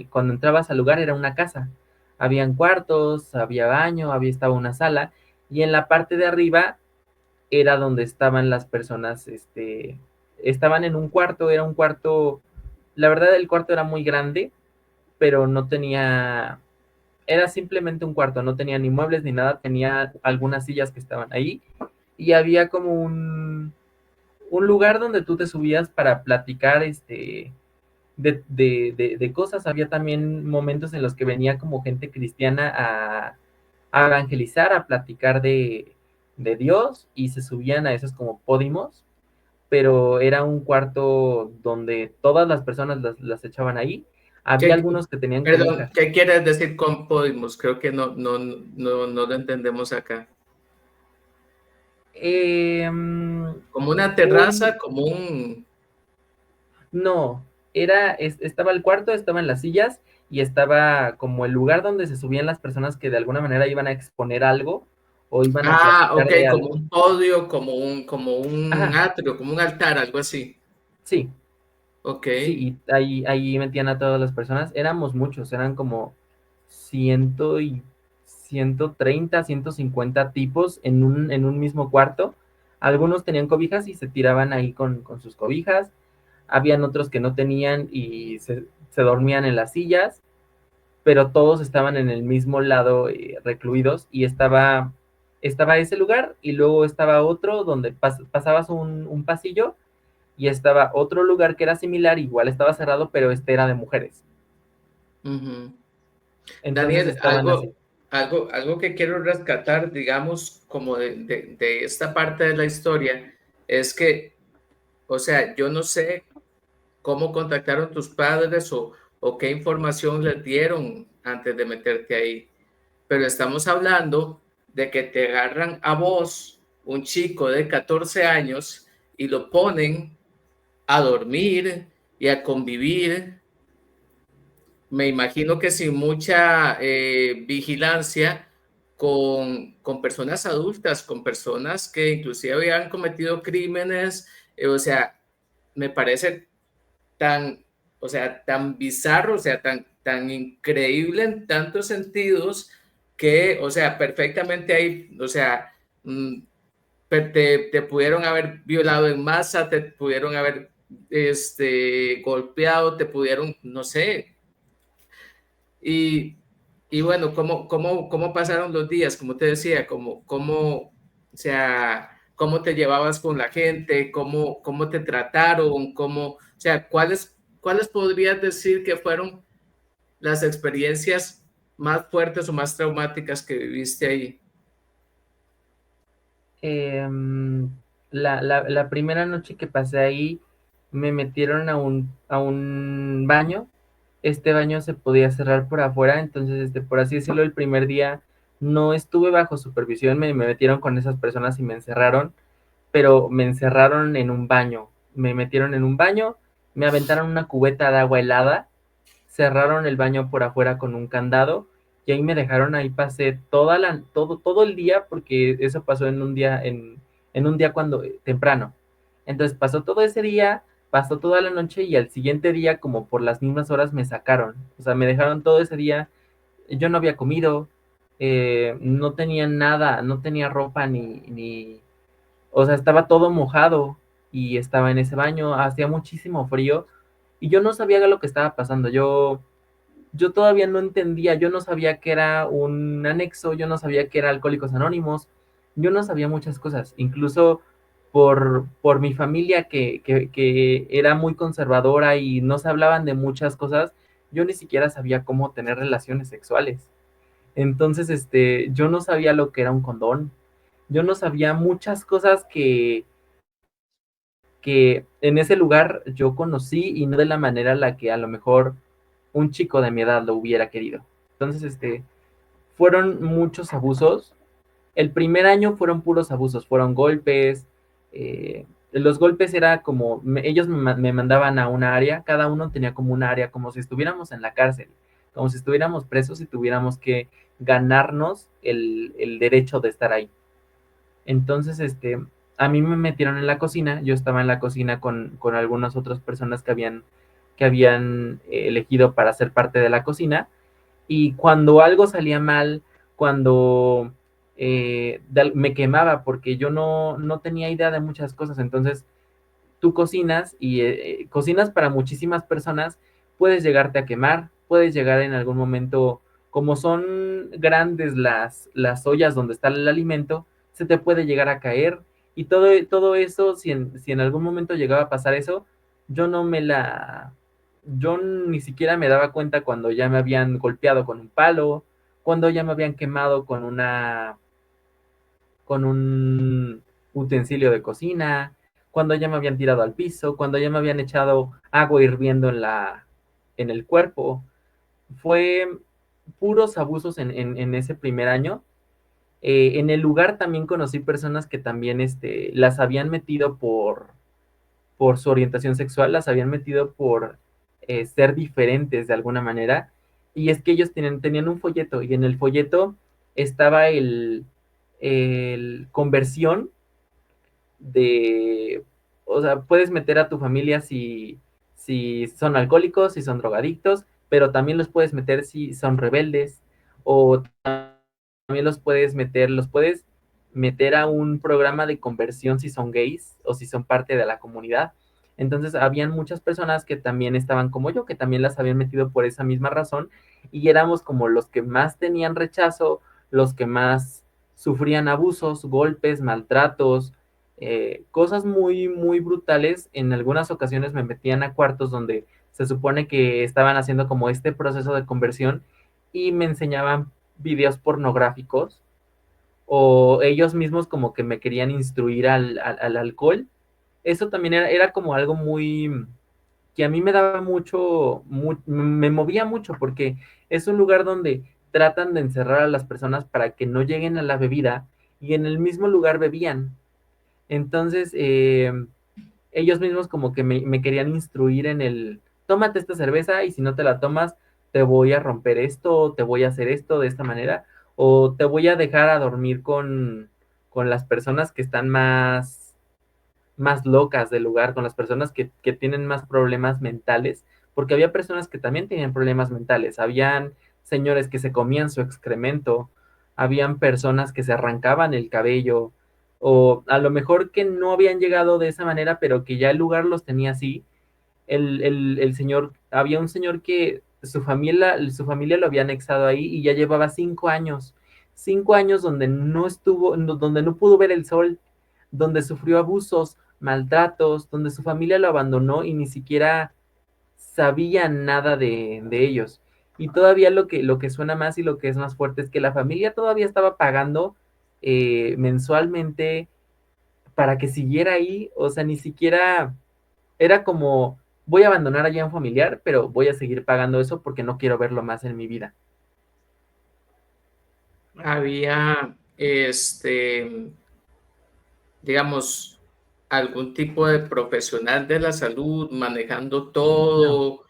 cuando entrabas al lugar, era una casa. Habían cuartos, había baño, estaba una sala, y en la parte de arriba era donde estaban las personas, estaban en un cuarto, era un cuarto, la verdad el cuarto era muy grande, pero no tenía, era simplemente un cuarto, no tenía ni muebles ni nada, tenía algunas sillas que estaban ahí y había como un lugar donde tú te subías para platicar de cosas. Había también momentos en los que venía como gente cristiana a evangelizar, a platicar de Dios y se subían a esos como pódimos, pero era un cuarto donde todas las personas las echaban ahí. Había ¿Qué, algunos que tenían perdón, cobijas. ¿qué quieres decir con Podemos? Creo que no lo entendemos acá. Eh, Como una un, terraza, como un... no, estaba el cuarto, estaban las sillas y estaba como el lugar donde se subían las personas que de alguna manera iban a exponer algo o iban a Ah, platicar ok, de como algo. un podio, como un Ajá, atrio, como un altar, algo así. sí, Ok. sí, y ahí metían a todas las personas. Éramos muchos, eran como 130, 150 tipos en un mismo cuarto. Algunos tenían cobijas y se tiraban ahí con sus cobijas. Habían otros que no tenían y se dormían en las sillas, pero todos estaban en el mismo lado, recluidos, y estaba ese lugar y luego estaba otro donde pasabas un pasillo y estaba otro lugar que era similar, igual estaba cerrado, pero este era de mujeres. Ujú. Entonces Daniel, estaban así. algo que quiero rescatar, digamos, como de esta parte de la historia, es que, o sea, yo no sé cómo contactaron tus padres o qué información les dieron antes de meterte ahí, pero estamos hablando de que te agarran a vos, un chico de 14 años, y lo ponen a dormir y a convivir, me imagino que sin mucha vigilancia con personas adultas, con personas que inclusive habían cometido crímenes, o sea, me parece tan, o sea, tan bizarro, o sea, tan increíble en tantos sentidos que, o sea, perfectamente ahí, o sea, mm, te pudieron haber violado en masa, te pudieron haber golpeado, te pudieron, no sé, y, y bueno, ¿cómo pasaron los días? Como te decía, o sea, cómo te llevabas con la gente, cómo te trataron, o sea, ¿cuáles podrías decir que fueron las experiencias más fuertes o más traumáticas que viviste ahí? Em, la primera noche que pasé ahí, me metieron a un baño. Este baño se podía cerrar por afuera, entonces, por así decirlo, el primer día no estuve bajo supervisión, me metieron con esas personas y me encerraron, pero me encerraron en un baño. Me metieron en un baño, me aventaron una cubeta de agua helada, cerraron el baño por afuera con un candado y ahí me dejaron, ahí pasé todo el día, porque eso pasó en un día cuando temprano. Entonces pasó todo ese día, pasó toda la noche y al siguiente día, como por las mismas horas, me sacaron. O sea, me dejaron todo ese día. Yo no había comido, no tenía nada, no tenía ropa o sea, estaba todo mojado y estaba en ese baño, hacía muchísimo frío y yo no sabía lo que estaba pasando. Yo todavía no entendía, yo no sabía que era un anexo, yo no sabía que era Alcohólicos Anónimos, yo no sabía muchas cosas, incluso por mi familia que era muy conservadora y no se hablaban de muchas cosas, yo ni siquiera sabía cómo tener relaciones sexuales. Entonces, yo no sabía lo que era un condón, yo no sabía muchas cosas que en ese lugar yo conocí y no de la manera en la que a lo mejor un chico de mi edad lo hubiera querido. Entonces, fueron muchos abusos. El primer año fueron puros abusos, fueron golpes. Los golpes era como, ellos me mandaban a una área, cada uno tenía como una área, como si estuviéramos en la cárcel, como si estuviéramos presos y tuviéramos que ganarnos el derecho de estar ahí. Entonces, a mí me metieron en la cocina, yo estaba en la cocina con algunas otras personas que habían elegido para ser parte de la cocina, y cuando algo salía mal, cuando me quemaba, porque yo no tenía idea de muchas cosas, entonces tú cocinas y cocinas para muchísimas personas, puedes llegarte a quemar, puedes llegar en algún momento, como son grandes las ollas donde está el alimento, se te puede llegar a caer y todo eso, si en algún momento llegaba a pasar eso, yo no me la, yo ni siquiera me daba cuenta cuando ya me habían golpeado con un palo, cuando ya me habían quemado con un utensilio de cocina, cuando ya me habían tirado al piso, cuando ya me habían echado agua hirviendo en el cuerpo. Fue puros abusos en ese primer año. En el lugar también conocí personas que también las habían metido por su orientación sexual, las habían metido por ser diferentes de alguna manera. Y es que ellos tenían un folleto y en el folleto estaba el conversión de, o sea, puedes meter a tu familia si son alcohólicos, si son drogadictos, pero también los puedes meter si son rebeldes, o también los puedes meter a un programa de conversión si son gays o si son parte de la comunidad. Entonces, habían muchas personas que también estaban como yo, que también las habían metido por esa misma razón, y éramos como los que más tenían rechazo, los que más sufrían abusos, golpes, maltratos, cosas muy, muy brutales. En algunas ocasiones me metían a cuartos donde se supone que estaban haciendo como este proceso de conversión y me enseñaban videos pornográficos, o ellos mismos como que me querían instruir al alcohol. Eso también era como algo muy, que a mí me daba me movía mucho, porque es un lugar donde tratan de encerrar a las personas para que no lleguen a la bebida, y en el mismo lugar bebían. Entonces, ellos mismos como que me querían instruir en tómate esta cerveza y si no te la tomas, te voy a romper esto, te voy a hacer esto de esta manera, o te voy a dejar a dormir con las personas que están más locas del lugar, con las personas que tienen más problemas mentales, porque había personas que también tenían problemas mentales, habían señores que se comían su excremento, habían personas que se arrancaban el cabello, o a lo mejor que no habían llegado de esa manera, pero que ya el lugar los tenía así. El señor, había un señor que su familia lo había anexado ahí y ya llevaba 5 años, 5 años donde no estuvo, donde no pudo ver el sol, donde sufrió abusos, maltratos, donde su familia lo abandonó y ni siquiera sabía nada de ellos. Y todavía lo que suena más y lo que es más fuerte es que la familia todavía estaba pagando mensualmente para que siguiera ahí. O sea, ni siquiera era como, voy a abandonar allá a un familiar, pero voy a seguir pagando eso porque no quiero verlo más en mi vida. Había, digamos, algún tipo de profesional de la salud manejando No. todo,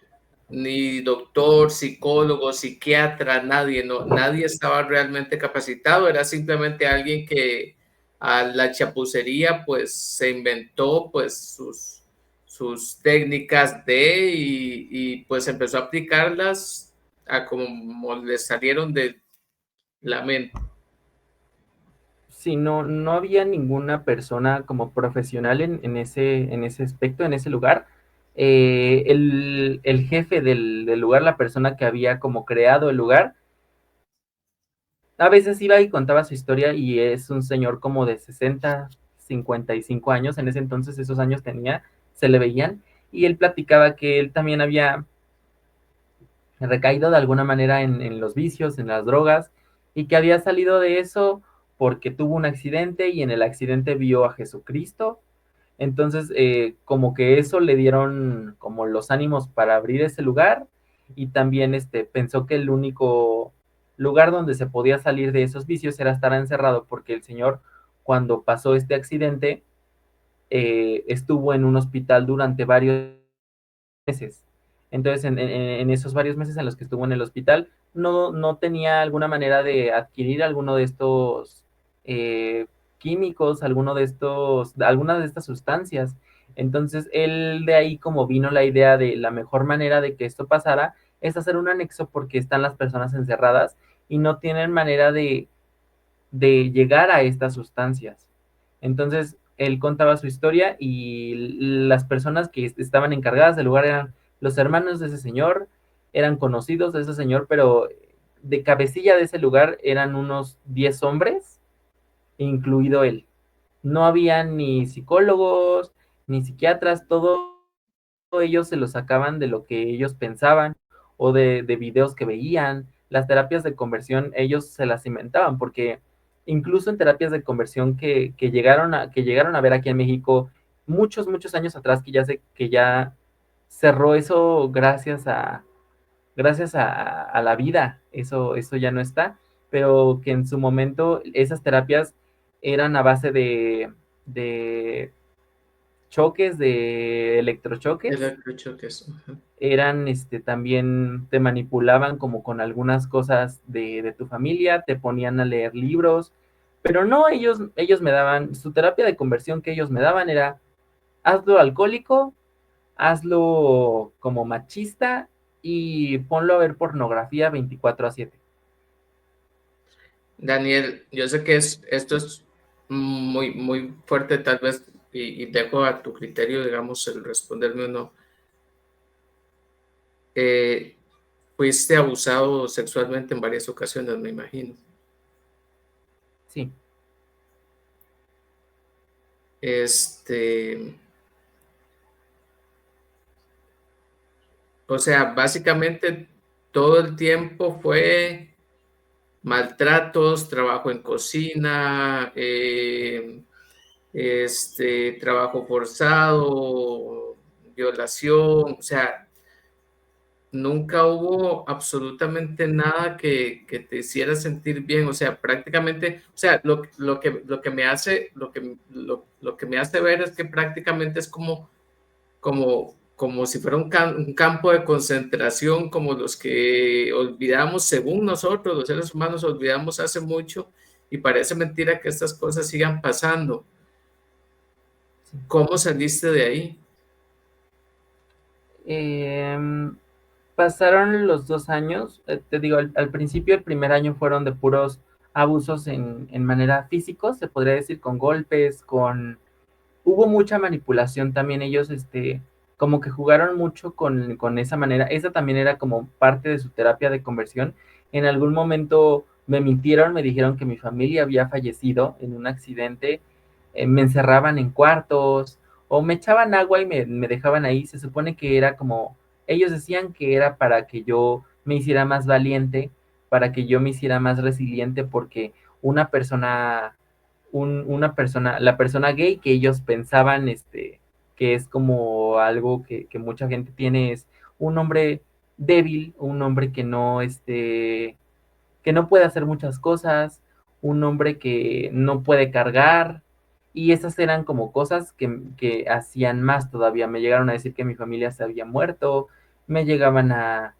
ni doctor, psicólogo, psiquiatra, nadie, no, nadie estaba realmente capacitado, era simplemente alguien que a la chapucería pues se inventó pues sus técnicas pues empezó a aplicarlas a como le salieron de la mente. Sí, no, no había ninguna persona como profesional en ese aspecto, en ese lugar. El jefe del lugar, la persona que había como creado el lugar, a veces iba y contaba su historia y es un señor como de 60, 55 años, en ese entonces esos años tenía, se le veían, y él platicaba que él también había recaído de alguna manera en los vicios, en las drogas, y que había salido de eso porque tuvo un accidente y en el accidente vio a Jesucristo. Entonces, como que eso le dieron como los ánimos para abrir ese lugar, y también pensó que el único lugar donde se podía salir de esos vicios era estar encerrado, porque el señor, cuando pasó este accidente, estuvo en un hospital durante varios meses. Entonces, en esos varios meses en los que estuvo en el hospital, no, no tenía alguna manera de adquirir alguno de estos eh, químicos, alguna de estas sustancias. Entonces, él de ahí como vino la idea de la mejor manera de que esto pasara es hacer un anexo porque están las personas encerradas y no tienen manera de llegar a estas sustancias. Entonces, él contaba su historia y las personas que estaban encargadas del lugar eran los hermanos de ese señor, eran conocidos de ese señor, pero de cabecilla de ese lugar eran unos 10 hombres, incluido él. No había ni psicólogos, ni psiquiatras, todo ellos se lo sacaban de lo que ellos pensaban o de videos que veían. Las terapias de conversión ellos se las inventaban porque incluso en terapias de conversión que llegaron a ver aquí en México muchos, muchos años atrás que ya cerró eso gracias a la vida, eso ya no está, pero que en su momento esas terapias eran a base de choques, de electrochoques, Electrochoques. Ajá. eran también te manipulaban como con algunas cosas de tu familia, te ponían a leer libros, pero no, ellos me daban, su terapia de conversión que ellos me daban era hazlo alcohólico, hazlo como machista y ponlo a ver pornografía 24/7. Daniel, yo sé que esto es muy, muy fuerte tal vez y dejo a tu criterio, digamos, el responderme o no. Eh, Fuiste abusado sexualmente en varias ocasiones, me imagino. Sí, Este, o sea, básicamente todo el tiempo fue maltratos, trabajo en cocina, trabajo forzado, violación, o sea, nunca hubo absolutamente nada que te hiciera sentir bien, o sea, prácticamente, o sea, lo que me hace, lo que me hace ver es que prácticamente es como si fuera un campo de concentración, como los que olvidamos, según nosotros, los seres humanos, olvidamos hace mucho y parece mentira que estas cosas sigan pasando. sí. ¿Cómo saliste de ahí? Em, Pasaron los 2 años, te digo, al principio el primer año fueron de puros abusos en manera físico, se podría decir, con golpes, hubo mucha manipulación también, ellos, como que jugaron mucho con esa manera, esa también era como parte de su terapia de conversión. En algún momento me mintieron, me dijeron que mi familia había fallecido en un accidente, me encerraban en cuartos, o me echaban agua y me dejaban ahí, se supone que era como, ellos decían que era para que yo me hiciera más valiente, para que yo me hiciera más resiliente, porque una persona, la persona gay que ellos pensaban, que es como algo que mucha gente tiene, es un hombre débil, un hombre que no puede hacer muchas cosas, un hombre que no puede cargar, y esas eran como cosas que hacían más todavía. Me llegaron a decir que mi familia se había muerto, me llegaban a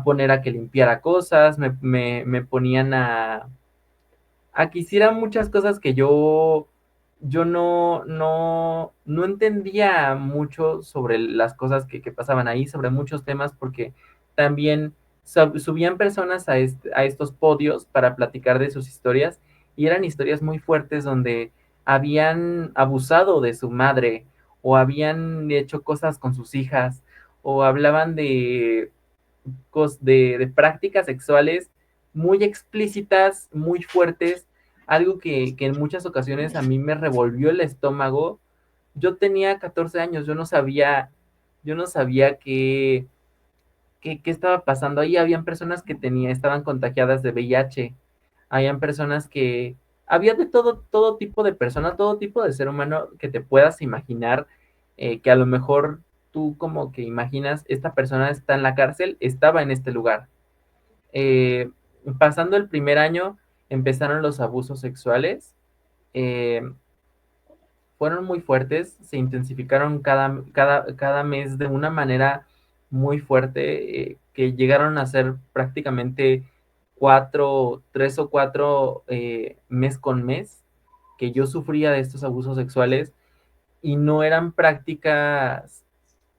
poner a que limpiara cosas, me ponían a que hiciera muchas cosas que yo no entendía mucho sobre las cosas que pasaban ahí, sobre muchos temas, porque también subían personas a estos podios para platicar de sus historias, y eran historias muy fuertes donde habían abusado de su madre, o habían hecho cosas con sus hijas, o hablaban de prácticas sexuales muy explícitas, muy fuertes, algo que en muchas ocasiones a mí me revolvió el estómago. Yo tenía 14 años, yo no sabía qué estaba pasando ahí. Habían personas que estaban contagiadas de VIH, habían personas había de todo tipo de persona, todo tipo de ser humano que te puedas imaginar, que a lo mejor tú como que imaginas, esta persona está en la cárcel, estaba en este lugar. Eh, Pasando el primer año, empezaron los abusos sexuales. eh, Fueron muy fuertes, se intensificaron cada mes de una manera muy fuerte, que llegaron a ser prácticamente tres o cuatro, mes con mes, que yo sufría de estos abusos sexuales, y no eran prácticas,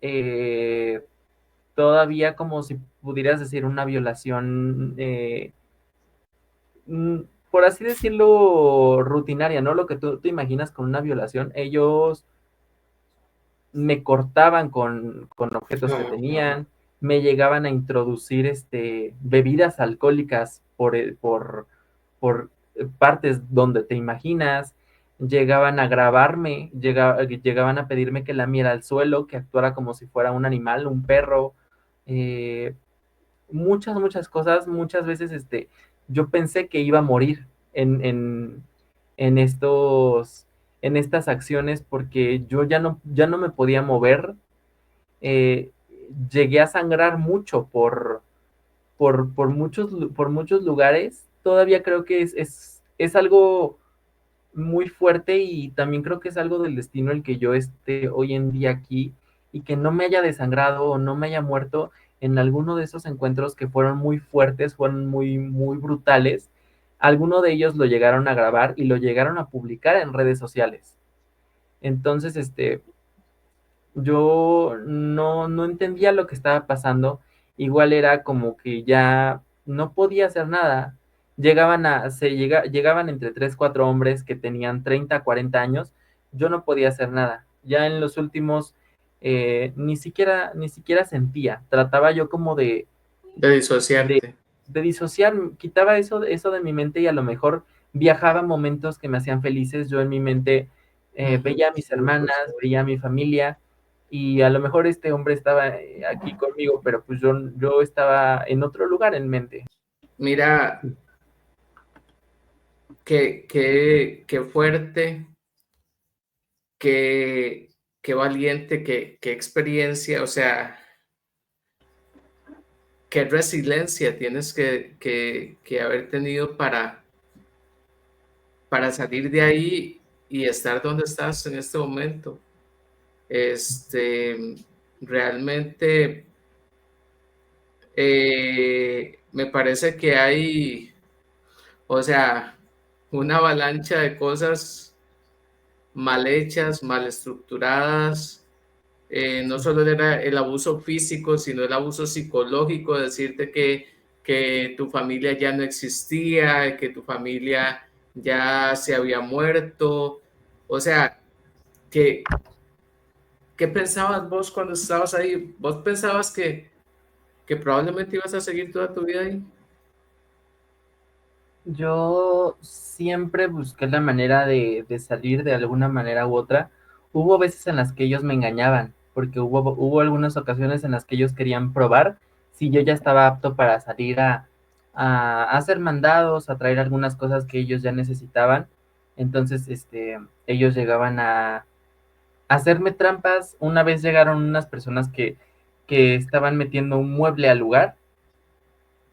eh, todavía como si pudieras decir una violación, mm, por así decirlo, rutinaria, ¿no? Lo que tú te imaginas con una violación. Ellos me cortaban con objetos que No, tenían, me llegaban a introducir bebidas alcohólicas por partes donde te imaginas, llegaban a grabarme, llegaban a pedirme que lamiera el suelo, que actuara como si fuera un animal, un perro, eh, muchas cosas. Muchas veces yo pensé que iba a morir en estos, en estas acciones, porque yo ya no me podía mover. eh, Llegué a sangrar mucho por muchos lugares. Todavía creo que es algo muy fuerte, y también creo que es algo del destino el que yo esté hoy en día aquí, y que no me haya desangrado o no me haya muerto en alguno de esos encuentros que fueron muy fuertes, fueron muy brutales. Alguno de ellos lo llegaron a grabar y lo llegaron a publicar en redes sociales. Entonces, yo no entendía lo que estaba pasando. Igual era como que ya no podía hacer nada. Llegaban entre 3 4 hombres que tenían 30 40 años. Yo no podía hacer nada. Ya en los últimos, ni siquiera sentía. Trataba yo como de de, disociarte. de disociar, quitaba eso de mi mente, y a lo mejor viajaba a momentos que me hacían felices. Yo en mi mente, Ujú. veía a mis hermanas, veía a mi familia, y a lo mejor este hombre estaba, aquí conmigo, pero pues yo estaba en otro lugar en mente. Mira, qué fuerte, qué, qué valiente, qué experiencia, o sea, qué resiliencia tienes que haber tenido para salir de ahí y estar donde estás en este momento. Este, realmente me parece que hay, o sea, una avalancha de cosas mal hechas, mal estructuradas. No solo era el abuso físico, sino el abuso psicológico, decirte que tu familia ya no existía, que tu familia ya se había muerto. O sea, que, ¿qué pensabas vos cuando estabas ahí? ¿Vos pensabas que probablemente ibas a seguir toda tu vida ahí? Yo siempre busqué la manera de salir de alguna manera u otra. Hubo veces en las que ellos me engañaban, porque hubo algunas ocasiones en las que ellos querían probar si yo ya estaba apto para salir a hacer mandados, a traer algunas cosas que ellos ya necesitaban. Entonces, ellos llegaban a hacerme trampas. Una vez llegaron unas personas que estaban metiendo un mueble al lugar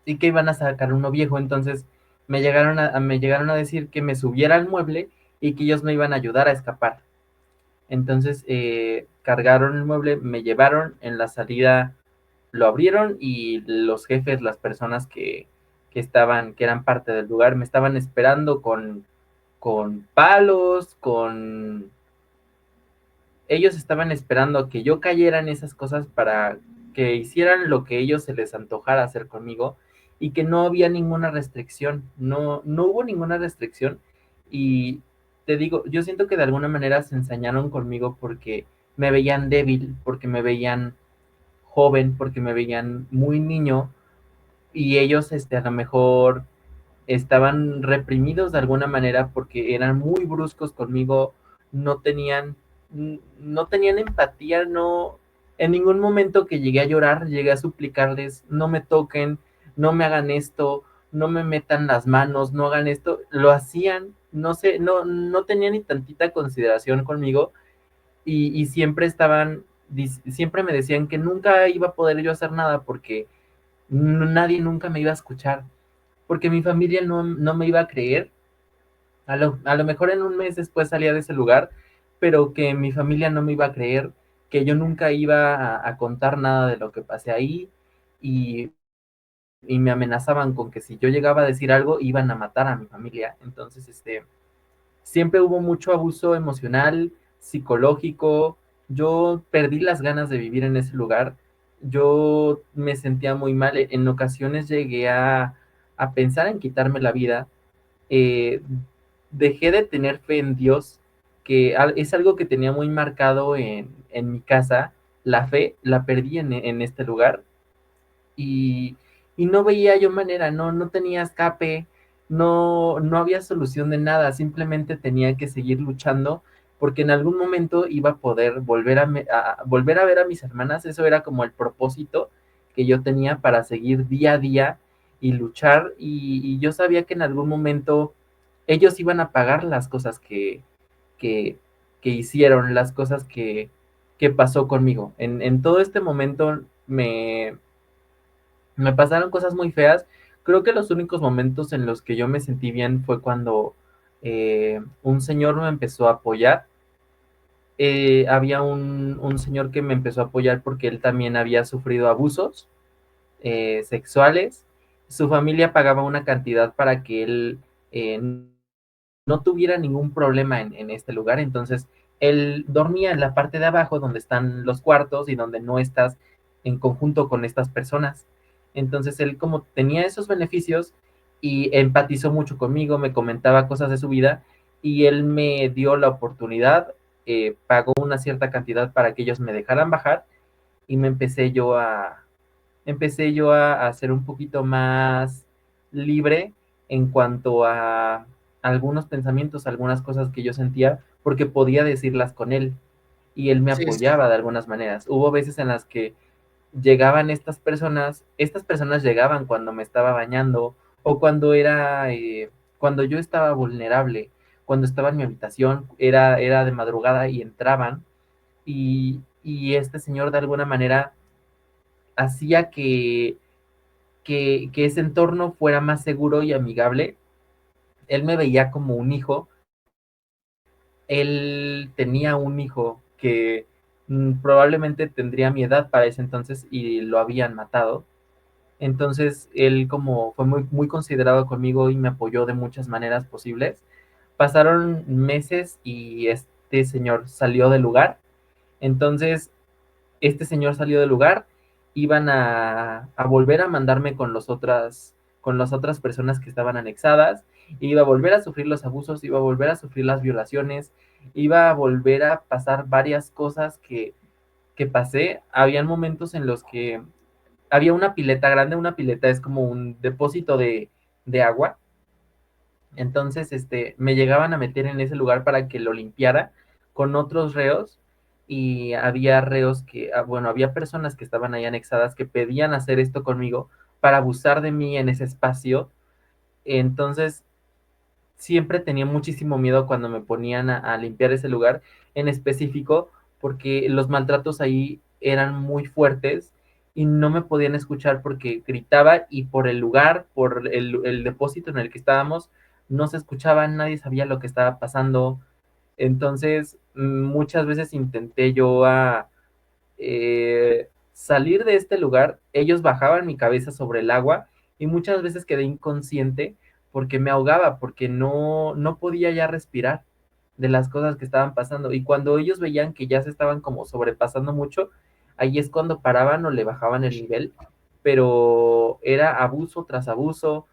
y que iban a sacar uno viejo. Entonces me llegaron a decir que me subiera al mueble y que ellos me iban a ayudar a escapar. Entonces cargaron el mueble, me llevaron en la salida, lo abrieron y los jefes, las personas que eran parte del lugar, me estaban esperando con palos, ellos estaban esperando a que yo cayera en esas cosas para que hicieran lo que ellos se les antojara hacer conmigo y que no había ninguna restricción, no hubo ninguna restricción. Y te digo, yo siento que de alguna manera se ensañaron conmigo porque me veían débil, porque me veían joven, porque me veían muy niño y ellos a lo mejor estaban reprimidos de alguna manera porque eran muy bruscos conmigo, no tenían, no tenían empatía, no, en ningún momento que llegué a llorar, llegué a suplicarles, no me toquen, no me hagan esto, no me metan las manos, no hagan esto, lo hacían, no sé, no tenían ni tantita consideración conmigo y siempre siempre me decían que nunca iba a poder yo hacer nada porque nadie nunca me iba a escuchar, porque mi familia no me iba a creer. A lo mejor en un mes después salía de ese lugar, pero que mi familia no me iba a creer, que yo nunca iba a contar nada de lo que pasé ahí y, y me amenazaban con que si yo llegaba a decir algo iban a matar a mi familia. Entonces, siempre hubo mucho abuso emocional, psicológico. Yo perdí las ganas de vivir en ese lugar. Yo me sentía muy mal. En ocasiones llegué a pensar en quitarme la vida. eh, Dejé de tener fe en Dios, que es algo que tenía muy marcado en mi casa. La fe la perdí en este lugar y, y no veía yo manera, no tenía escape, no había solución de nada, simplemente tenía que seguir luchando porque en algún momento iba a poder volver a ver a mis hermanas. Eso era como el propósito que yo tenía para seguir día a día y luchar, y yo sabía que en algún momento ellos iban a pagar las cosas que, que hicieron, las cosas que pasó conmigo. En todo este momento me pasaron cosas muy feas. Creo que los únicos momentos en los que yo me sentí bien fue cuando un señor me empezó a apoyar. Había un señor que me empezó a apoyar porque él también había sufrido abusos sexuales. Su familia pagaba una cantidad para que él no tuviera ningún problema en este lugar. Entonces, él dormía en la parte de abajo donde están los cuartos y donde no estás en conjunto con estas personas. Entonces, él como tenía esos beneficios y empatizó mucho conmigo, me comentaba cosas de su vida y él me dio la oportunidad, pagó una cierta cantidad para que ellos me dejaran bajar y empecé yo a ser un poquito más libre en cuanto a algunos pensamientos, algunas cosas que yo sentía, porque podía decirlas con él y él me Sí, sí. apoyaba de algunas maneras. Hubo veces en las que llegaban estas personas llegaban cuando me estaba bañando o cuando yo estaba vulnerable, cuando estaba en mi habitación, era de madrugada y entraban y este señor de alguna manera hacía que ese entorno fuera más seguro y amigable. Él me veía como un hijo. Él tenía un hijo que probablemente tendría mi edad para ese entonces y lo habían matado. Entonces él como fue muy considerado conmigo y me apoyó de muchas maneras posibles. Pasaron meses y este señor salió del lugar. Entonces este señor salió del lugar, iban a volver a mandarme con las otras personas que estaban anexadas, iba a volver a sufrir los abusos, iba a volver a sufrir las violaciones, iba a volver a pasar varias cosas que pasé. Habían momentos en los que había una pileta grande. Una pileta es como un depósito de agua. Entonces, me llegaban a meter en ese lugar para que lo limpiara con otros reos y había reos bueno, había personas que estaban ahí anexadas que pedían hacer esto conmigo para abusar de mí en ese espacio. Entonces, siempre tenía muchísimo miedo cuando me ponían a limpiar ese lugar en específico, porque los maltratos ahí eran muy fuertes y no me podían escuchar porque gritaba y por el lugar, por el depósito en el que estábamos, no se escuchaba, nadie sabía lo que estaba pasando. Entonces, muchas veces intenté yo salir de este lugar, ellos bajaban mi cabeza sobre el agua y muchas veces quedé inconsciente porque me ahogaba, porque no podía ya respirar de las cosas que estaban pasando. Y cuando ellos veían que ya se estaban como sobrepasando mucho, ahí es cuando paraban o le bajaban el nivel, pero era abuso tras abuso.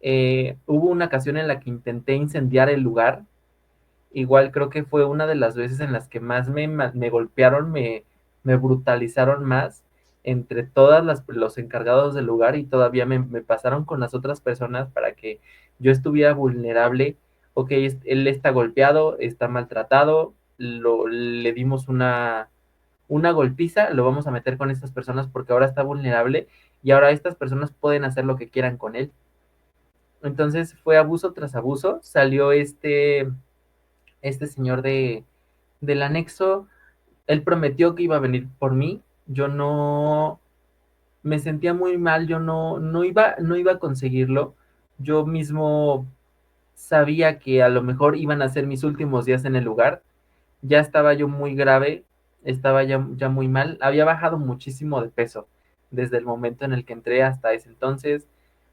Hubo una ocasión en la que intenté incendiar el lugar. Igual creo que fue una de las veces en las que más me golpearon, me brutalizaron más entre todas los encargados del lugar y todavía me pasaron con las otras personas para que yo estuviera vulnerable. Ok, él está golpeado, está maltratado, le dimos una golpiza, lo vamos a meter con estas personas porque ahora está vulnerable y ahora estas personas pueden hacer lo que quieran con él. Entonces fue abuso tras abuso, salió este señor del anexo, él prometió que iba a venir por mí, yo no me sentía muy mal, yo no iba a conseguirlo, yo mismo sabía que a lo mejor iban a ser mis últimos días en el lugar, ya estaba yo muy grave, estaba ya muy mal, había bajado muchísimo de peso desde el momento en el que entré hasta ese entonces,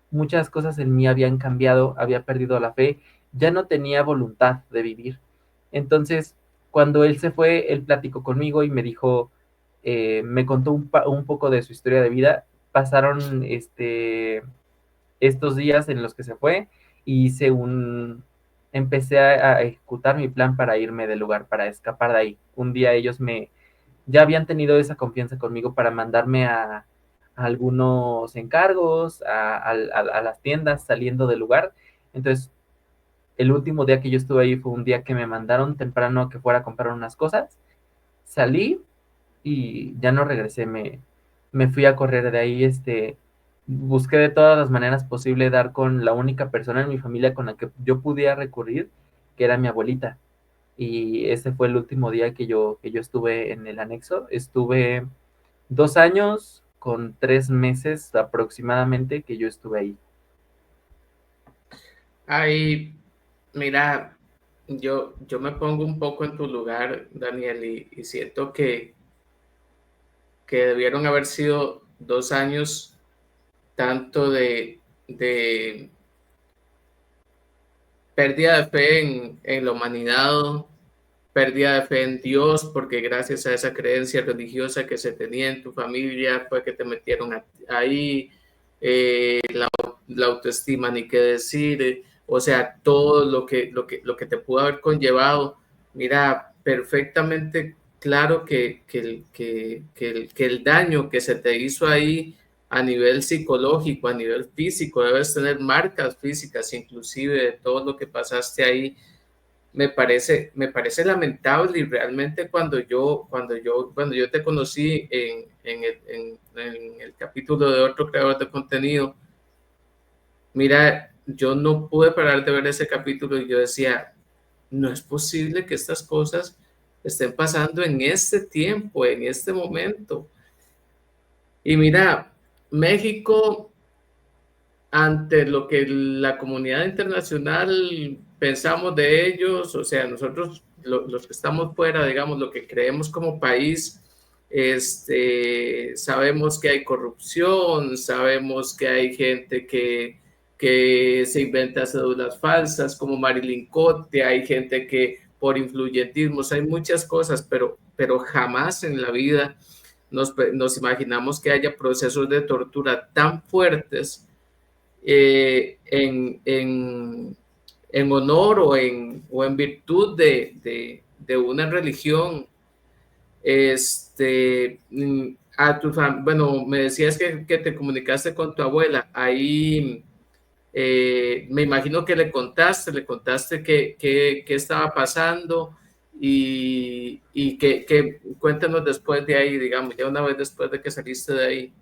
muchas cosas en mí habían cambiado, había perdido la fe, ya no tenía voluntad de vivir. Entonces, cuando él se fue, él platicó conmigo y me dijo, me contó un poco de su historia de vida. Pasaron estos días en los que se fue y empecé a ejecutar mi plan para irme del lugar, para escapar de ahí. Un día ellos ya habían tenido esa confianza conmigo para mandarme a algunos encargos, a las tiendas saliendo del lugar. Entonces, el último día que yo estuve ahí fue un día que me mandaron temprano a que fuera a comprar unas cosas. Salí y ya no regresé, me fui a correr de ahí, busqué de todas las maneras posible dar con la única persona en mi familia con la que yo pudiera recurrir, que era mi abuelita. Y ese fue el último día que yo estuve en el anexo. Estuve 2 años con 3 meses aproximadamente que yo estuve ahí. Ahí, mira, yo me pongo un poco en tu lugar, Daniel, y siento que debieron haber sido 2 años tanto de pérdida de fe en la humanidad, pérdida de fe en Dios, porque gracias a esa creencia religiosa que se tenía en tu familia fue que te metieron ahí, la autoestima, ni qué decir, o sea, todo lo que te pudo haber conllevado. Mira, perfectamente claro que el daño que se te hizo ahí a nivel psicológico, a nivel físico, debes tener marcas físicas inclusive de todo lo que pasaste ahí. Me parece lamentable y realmente cuando yo te conocí en el capítulo de otro creador de contenido, mira, yo no pude parar de ver ese capítulo y yo decía, no es posible que estas cosas estén pasando en este tiempo, en este momento. Y mira, México, ante lo que la comunidad internacional pensamos de ellos, o sea, nosotros los que estamos fuera, digamos, lo que creemos como país, sabemos que hay corrupción, sabemos que hay gente que se inventa cédulas falsas, como Marilyn Cote, hay gente que por influyentismos, hay muchas cosas, pero jamás en la vida nos imaginamos que haya procesos de tortura tan fuertes en honor o en virtud de una religión. Bueno, me decías que te comunicaste con tu abuela. Ahí me imagino que le contaste qué estaba pasando y que cuéntanos después de ahí, digamos, ya una vez después de que saliste de ahí.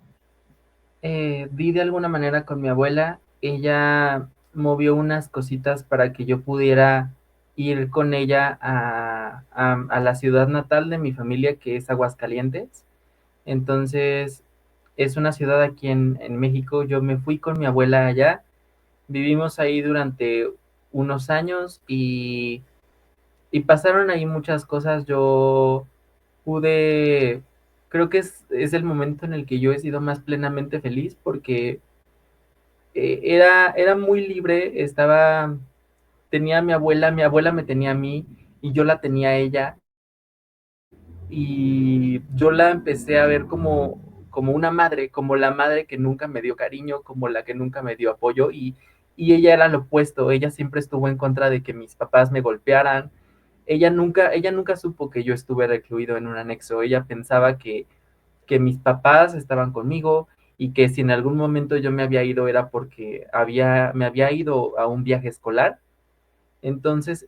Di de alguna manera con mi abuela. Ella movió unas cositas para que yo pudiera ir con ella a la ciudad natal de mi familia, que es Aguascalientes. Entonces, es una ciudad aquí en México. Yo me fui con mi abuela allá. Vivimos ahí durante unos años y pasaron ahí muchas cosas. Yo pude, creo que es el momento en el que yo he sido más plenamente feliz porque era muy libre, tenía a mi abuela me tenía a mí y yo la tenía a ella y yo la empecé a ver como una madre, como la madre que nunca me dio cariño, como la que nunca me dio apoyo y ella era lo opuesto, ella siempre estuvo en contra de que mis papás me golpearan. Ella nunca supo que yo estuve recluido en un anexo. Ella pensaba que mis papás estaban conmigo y que si en algún momento yo me había ido era porque me había ido a un viaje escolar. Entonces,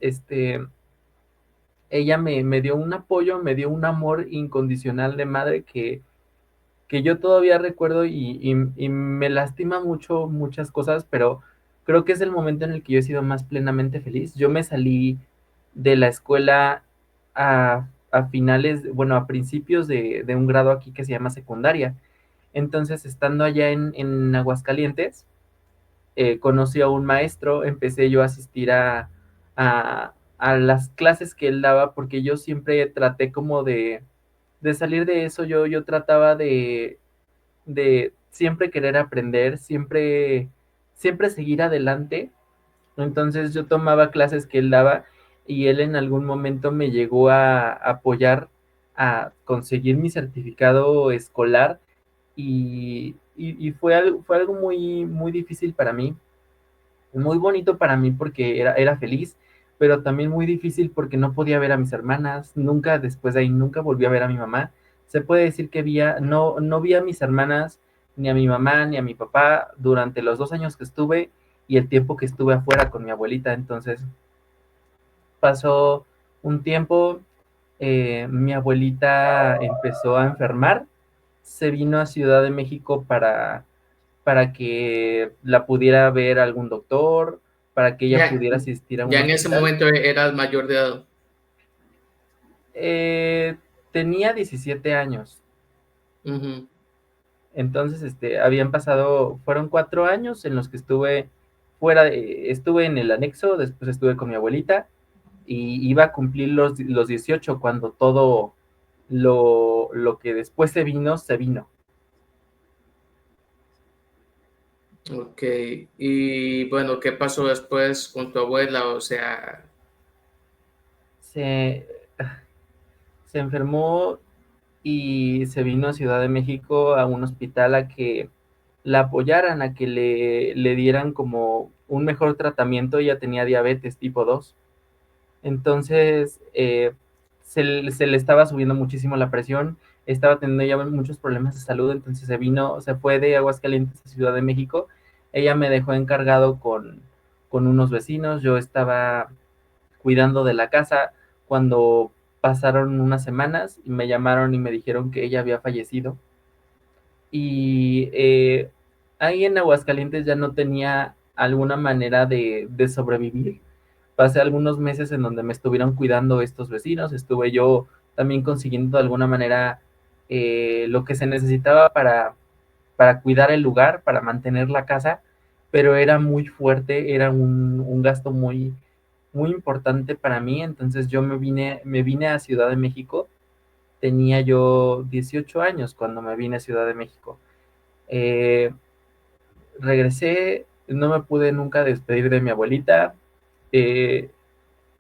ella me dio un apoyo, me dio un amor incondicional de madre que yo todavía recuerdo y me lastima mucho muchas cosas, pero creo que es el momento en el que yo he sido más plenamente feliz. Yo me salí de la escuela a finales, bueno, a principios de un grado aquí que se llama secundaria. Entonces, estando allá en Aguascalientes, conocí a un maestro, empecé yo a asistir a las clases que él daba, porque yo siempre traté como de salir de eso, yo trataba de siempre querer aprender, siempre seguir adelante. Entonces yo tomaba clases que él daba y él en algún momento me llegó a apoyar a conseguir mi certificado escolar y fue algo muy, muy difícil para mí, muy bonito para mí porque era feliz, pero también muy difícil porque no podía ver a mis hermanas, nunca después de ahí, nunca volví a ver a mi mamá. Se puede decir que no vi a mis hermanas, ni a mi mamá, ni a mi papá durante los 2 años que estuve y el tiempo que estuve afuera con mi abuelita. Entonces pasó un tiempo, mi abuelita empezó a enfermar, se vino a Ciudad de México para que la pudiera ver algún doctor, para que ella Ya, pudiera asistir a un ya en ese hospital. momento eras mayor de edad. Eh, Tenía 17 años, Ujú. entonces habían pasado, fueron 4 años en los que estuve en el anexo, después estuve con mi abuelita y iba a cumplir los 18 cuando todo lo que después se vino. Ok, y bueno, ¿qué pasó después con tu abuela? O sea, Se, Se enfermó y se vino a Ciudad de México a un hospital a que la apoyaran, a que le dieran como un mejor tratamiento. Ella tenía diabetes tipo 2. Entonces se le estaba subiendo muchísimo la presión, estaba teniendo ya muchos problemas de salud, entonces se fue de Aguascalientes a Ciudad de México. Ella me dejó encargado con unos vecinos, yo estaba cuidando de la casa cuando pasaron unas semanas y me llamaron y me dijeron que ella había fallecido. Y ahí en Aguascalientes ya no tenía alguna manera de sobrevivir. Pasé algunos meses en donde me estuvieron cuidando estos vecinos, estuve yo también consiguiendo de alguna manera lo que se necesitaba para cuidar el lugar, para mantener la casa, pero era muy fuerte, era un gasto muy, muy importante para mí. Entonces yo me vine a Ciudad de México, tenía yo 18 años cuando me vine a Ciudad de México. Eh, Regresé, no me pude nunca despedir de mi abuelita, eh,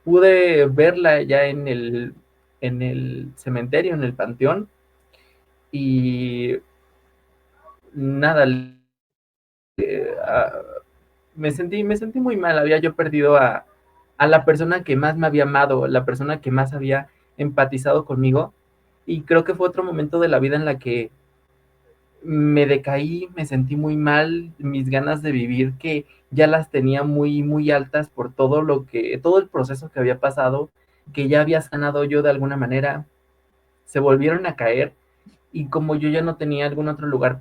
pude verla ya en el cementerio, en el panteón, y nada, ah, me sentí muy mal, había yo perdido a la persona que más me había amado, la persona que más había empatizado conmigo, y creo que fue otro momento de la vida en la que me decaí, me sentí muy mal, mis ganas de vivir que ya las tenía muy, muy altas por todo el proceso que había pasado, que ya había sanado yo de alguna manera, se volvieron a caer y como yo ya no tenía algún otro lugar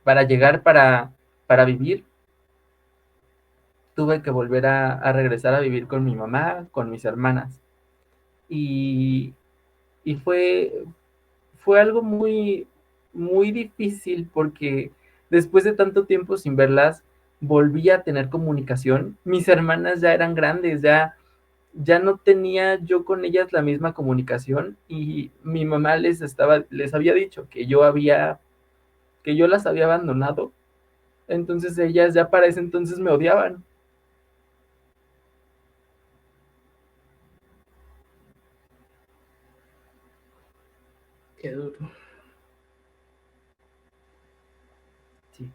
para llegar para vivir, tuve que volver a regresar a vivir con mi mamá, con mis hermanas. Y, y fue algo muy, muy difícil porque después de tanto tiempo sin verlas, volví a tener comunicación. Mis hermanas ya eran grandes, ya no tenía yo con ellas la misma comunicación y mi mamá les había dicho que yo las había abandonado. Entonces ellas ya para ese entonces me odiaban. Qué duro. Sí.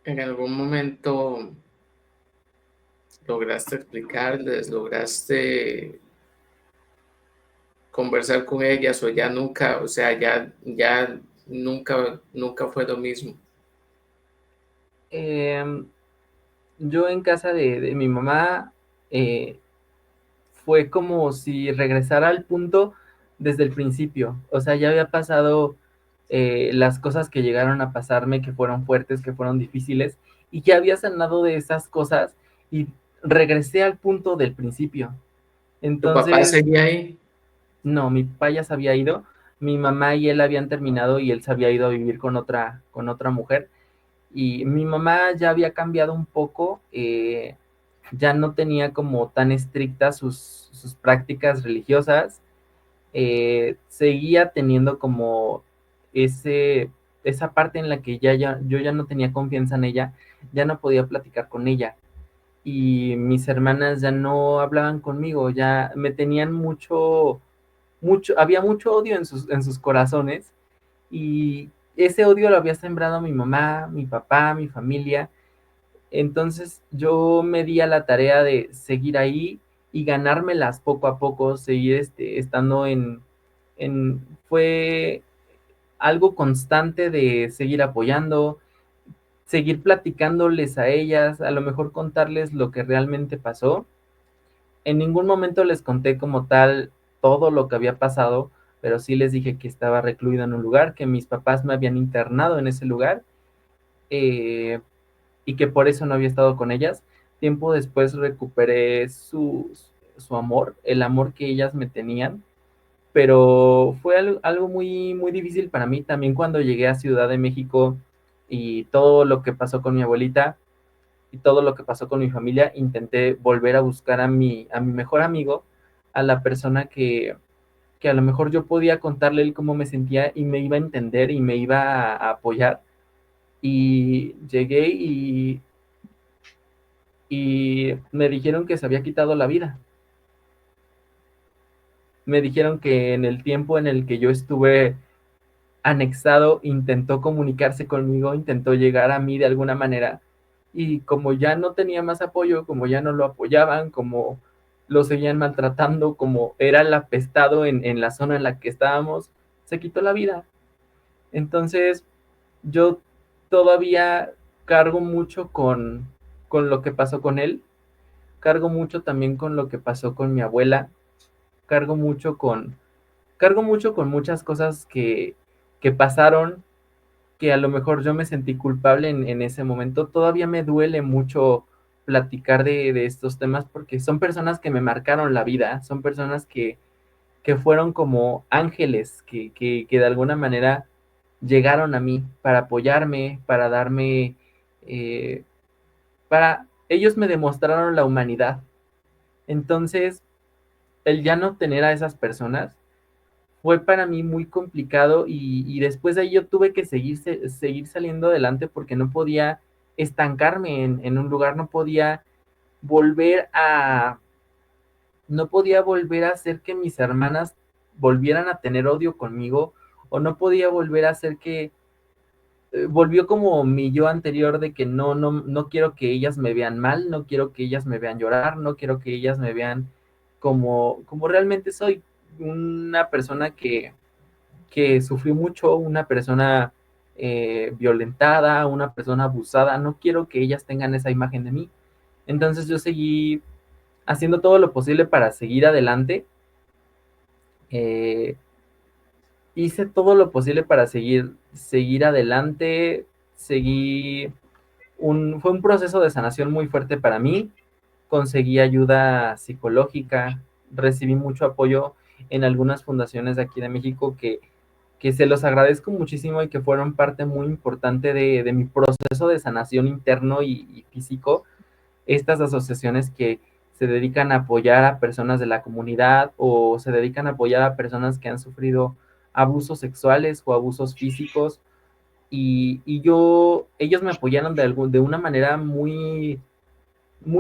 En algún momento lograste explicarles, lograste conversar con ellas o ya nunca, o sea, ya nunca fue lo mismo. Eh, yo en casa de mi mamá eh, fue como si regresara al punto desde el principio. O sea, ya había pasado las cosas que llegaron a pasarme, que fueron fuertes, que fueron difíciles, y ya había sanado de esas cosas y regresé al punto del principio. ¿Tu papá Entonces, seguía ahí? no, mi papá ya se había ido, mi mamá y él habían terminado y él se había ido a vivir con otra mujer. Y mi mamá ya había cambiado un poco, ya no tenía como tan estrictas sus prácticas religiosas, seguía teniendo como ese, esa parte en la que yo ya no tenía confianza en ella, ya no podía platicar con ella. Y mis hermanas ya no hablaban conmigo, ya me tenían había mucho odio en sus corazones y ese odio lo había sembrado mi mamá, mi papá, mi familia. Entonces yo me di a la tarea de seguir ahí y ganármelas poco a poco, seguir estando fue algo constante de seguir apoyando, seguir platicándoles a ellas, a lo mejor contarles lo que realmente pasó. En ningún momento les conté como tal todo lo que había pasado, pero sí les dije que estaba recluido en un lugar, que mis papás me habían internado en ese lugar, eh, y que por eso no había estado con ellas. Tiempo después recuperé su amor, el amor que ellas me tenían, pero fue algo muy, muy difícil para mí también cuando llegué a Ciudad de México y todo lo que pasó con mi abuelita y todo lo que pasó con mi familia, intenté volver a buscar a mi mejor amigo, a la persona que a lo mejor yo podía contarle él cómo me sentía y me iba a entender y me iba a apoyar. Y llegué y me dijeron que se había quitado la vida. Me dijeron que en el tiempo en el que yo estuve anexado, intentó comunicarse conmigo, intentó llegar a mí de alguna manera. Y como ya no tenía más apoyo, como ya no lo apoyaban, como lo seguían maltratando, como era el apestado en la zona en la que estábamos, se quitó la vida. Entonces, yo todavía cargo mucho con lo que pasó con él, cargo mucho también con lo que pasó con mi abuela, cargo mucho cargo mucho con muchas cosas que pasaron, que a lo mejor yo me sentí culpable en ese momento. Todavía me duele mucho platicar de estos temas porque son personas que me marcaron la vida, son personas que fueron como ángeles, que de alguna manera llegaron a mí para apoyarme, para darme, ellos me demostraron la humanidad. Entonces, el ya no tener a esas personas fue para mí muy complicado y después de ahí yo tuve que seguir saliendo adelante porque no podía estancarme en un lugar, volver a, no podía volver a hacer que mis hermanas volvieran a tener odio conmigo o no podía volver a hacer que volvió como mi yo anterior de que no quiero que ellas me vean mal, no quiero que ellas me vean llorar, no quiero que ellas me vean como realmente soy, una persona que sufrió mucho, una persona violentada, una persona abusada, no quiero que ellas tengan esa imagen de mí. Entonces yo seguí haciendo todo lo posible para seguir adelante, eh, hice todo lo posible para seguir adelante, seguí fue un proceso de sanación muy fuerte para mí, conseguí ayuda psicológica, recibí mucho apoyo en algunas fundaciones de aquí de México que se los agradezco muchísimo y que fueron parte muy importante de mi proceso de sanación interno y físico. Estas asociaciones que se dedican a apoyar a personas de la comunidad o se dedican a apoyar a personas que han sufrido abusos sexuales o abusos físicos ellos me apoyaron de una manera muy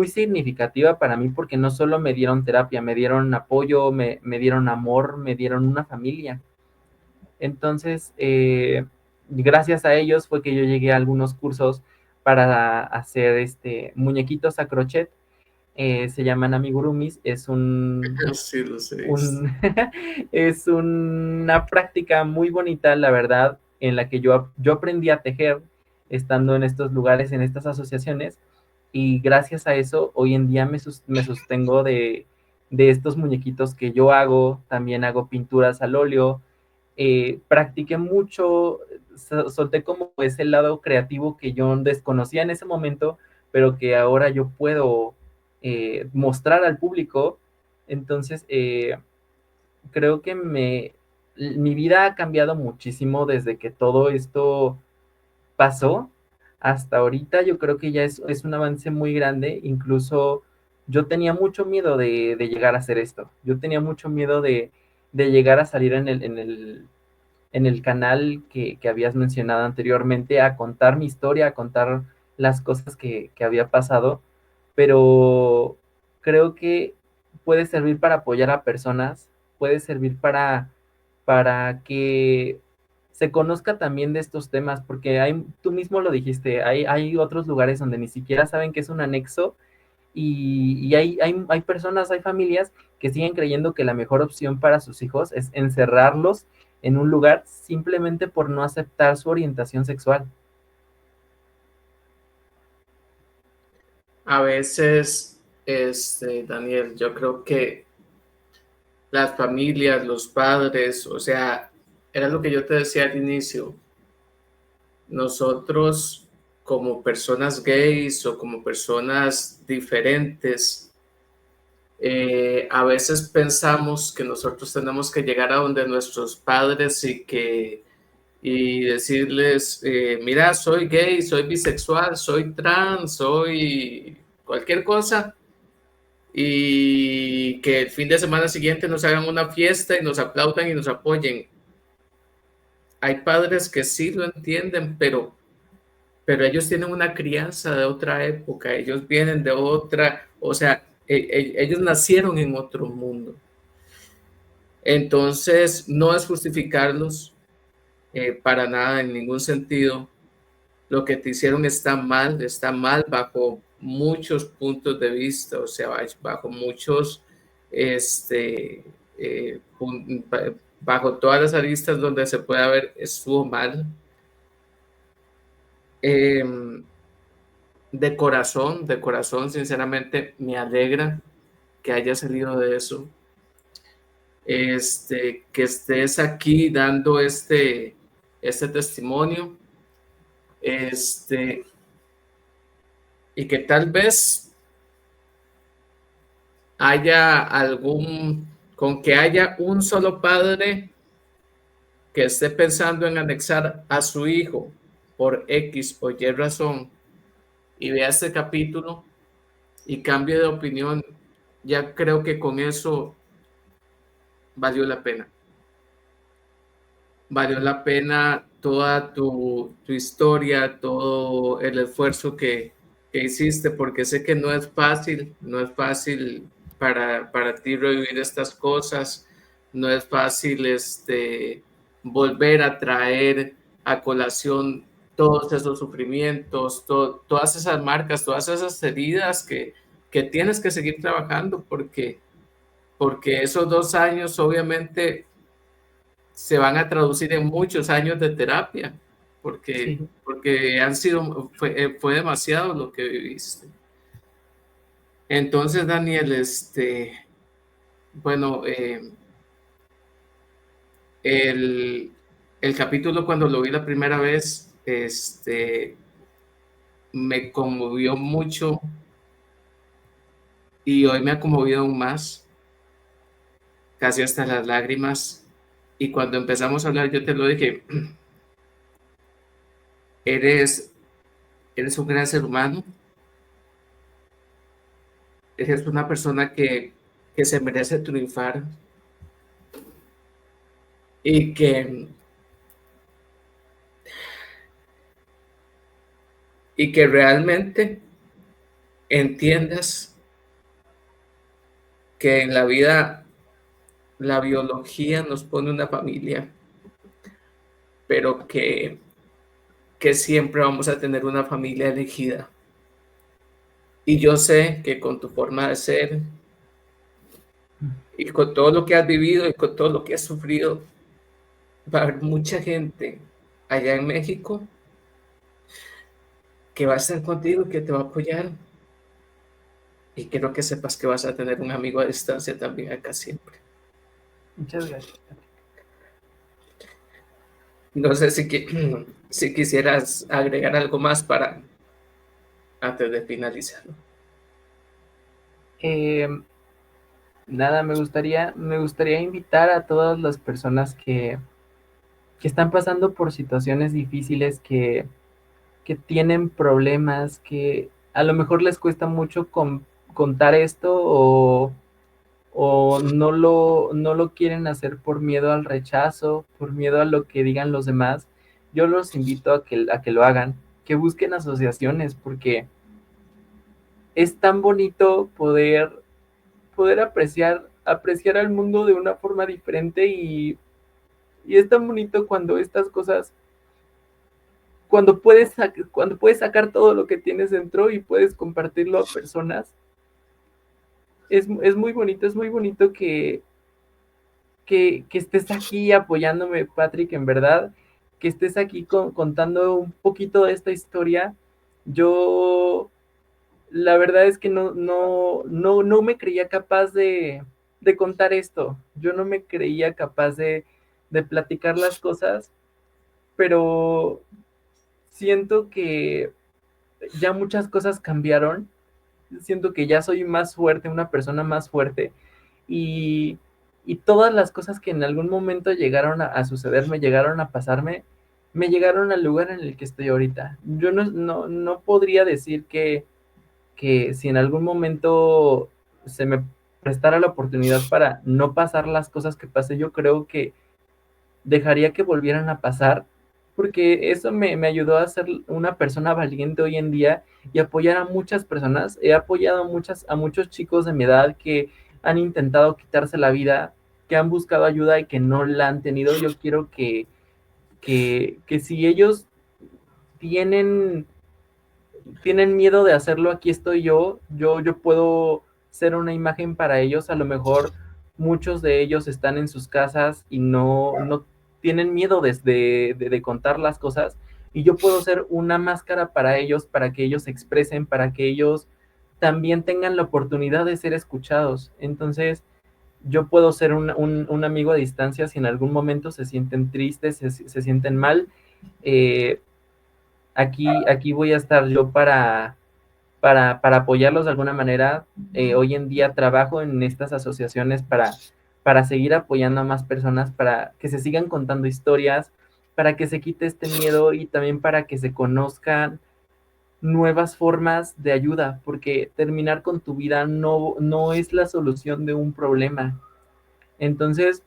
significativa para mí porque no solo me dieron terapia, me dieron apoyo, me dieron amor, me dieron una familia. Entonces, gracias a ellos fue que yo llegué a algunos cursos para hacer muñequitos a crochet. Se llaman amigurumis, Sí, los he visto. un es una práctica muy bonita, la verdad, en la que yo aprendí a tejer estando en estos lugares, en estas asociaciones, y gracias a eso hoy en día me sostengo de estos muñequitos que yo hago, también hago pinturas al óleo, practiqué mucho, solté como ese lado creativo que yo desconocía en ese momento, pero que ahora yo puedo mostrar al público. Entonces, creo que mi vida ha cambiado muchísimo desde que todo esto pasó hasta ahorita. Yo creo que ya es un avance muy grande. Incluso yo tenía mucho miedo de llegar a hacer esto. Yo tenía mucho miedo de llegar a salir en el canal que habías mencionado anteriormente a contar mi historia, a contar las cosas que había pasado, pero creo que puede servir para apoyar a personas, puede servir para que se conozca también de estos temas, porque tú mismo lo dijiste, hay otros lugares donde ni siquiera saben que es un anexo y hay personas, hay familias que siguen creyendo que la mejor opción para sus hijos es encerrarlos en un lugar simplemente por no aceptar su orientación sexual. A veces, Daniel, yo creo que las familias, los padres, o sea, era lo que yo te decía al inicio, nosotros como personas gays o como personas diferentes, a veces pensamos que nosotros tenemos que llegar a donde nuestros padres y decirles, mira, soy gay, soy bisexual, soy trans, soy cualquier cosa, y que el fin de semana siguiente nos hagan una fiesta y nos aplaudan y nos apoyen. Hay padres que sí lo entienden, pero ellos tienen una crianza de otra época, ellos vienen de otra, o sea, ellos nacieron en otro mundo. Entonces, no es justificarlos para nada, en ningún sentido. Lo que te hicieron está mal bajo muchos puntos de vista, o sea, bajo muchos, este, eh, bajo todas las aristas donde se pueda ver, estuvo mal. Eh, de corazón, sinceramente, me alegra que haya salido de eso. Que estés aquí dando este testimonio, este, y que tal vez haya con que haya un solo padre que esté pensando en anexar a su hijo por X o Y razón y vea este capítulo y cambie de opinión, ya creo que con eso valió la pena. Valió la pena toda tu historia, todo el esfuerzo que hiciste, porque sé que no es fácil, no es fácil para ti revivir estas cosas, no es fácil volver a traer a colación todos esos sufrimientos, todas esas marcas, todas esas heridas que tienes que seguir trabajando, porque esos 2 años obviamente se van a traducir en muchos años de terapia, Sí, porque fue demasiado lo que viviste. Entonces, Daniel, bueno, el, el capítulo cuando lo vi la primera vez, me conmovió mucho y hoy me ha conmovido aún más, casi hasta las lágrimas. Y cuando empezamos a hablar, yo te lo dije, eres, eres un gran ser humano, eres una persona que se merece triunfar y y que realmente entiendas que en la vida la biología nos pone una familia, pero que siempre vamos a tener una familia elegida. Y yo sé que con tu forma de ser y con todo lo que has vivido y con todo lo que has sufrido, va a haber mucha gente allá en México que va a estar contigo y que te va a apoyar. Y quiero que sepas que vas a tener un amigo a distancia también acá siempre. Muchas gracias. No sé si quisieras agregar algo más para antes de finalizar. Eh, Nada, me gustaría invitar a todas las personas que están pasando por situaciones difíciles, que tienen problemas, que a lo mejor les cuesta mucho contar esto o no lo quieren hacer por miedo al rechazo, por miedo a lo que digan los demás. Yo los invito a que lo hagan, que busquen asociaciones, porque es tan bonito poder apreciar al mundo de una forma diferente y es tan bonito cuando estas cosas, cuando puedes sacar todo lo que tienes dentro y puedes compartirlo a personas. Es muy bonito que estés aquí apoyándome, Patrick, en verdad, que estés aquí contando un poquito de esta historia. Yo, la verdad es que no me creía capaz de contar esto. Yo no me creía capaz de platicar las cosas, pero siento que ya muchas cosas cambiaron. Siento que ya soy más fuerte, una persona más fuerte. Y, y todas las cosas que en algún momento llegaron a sucederme, llegaron a pasarme, me llegaron al lugar en el que estoy ahorita. Yo no podría decir que si en algún momento se me prestara la oportunidad para no pasar las cosas que pasé, yo creo que dejaría que volvieran a pasar, porque eso me ayudó a ser una persona valiente hoy en día y apoyar a muchas personas. He apoyado a muchos chicos de mi edad que han intentado quitarse la vida, que han buscado ayuda y que no la han tenido. Yo quiero que si ellos tienen tienen miedo de hacerlo, aquí estoy yo puedo ser una imagen para ellos. A lo mejor muchos de ellos están en sus casas y no tienen miedo de contar las cosas, y yo puedo ser una máscara para ellos, para que ellos se expresen, para que ellos también tengan la oportunidad de ser escuchados. Entonces, yo puedo ser un amigo a distancia si en algún momento se sienten tristes, se sienten mal. eh, aquí voy a estar yo para apoyarlos de alguna manera. Hoy en día trabajo en estas asociaciones para seguir apoyando a más personas, para que se sigan contando historias, para que se quite este miedo y también para que se conozcan nuevas formas de ayuda, porque terminar con tu vida no es la solución de un problema. Entonces,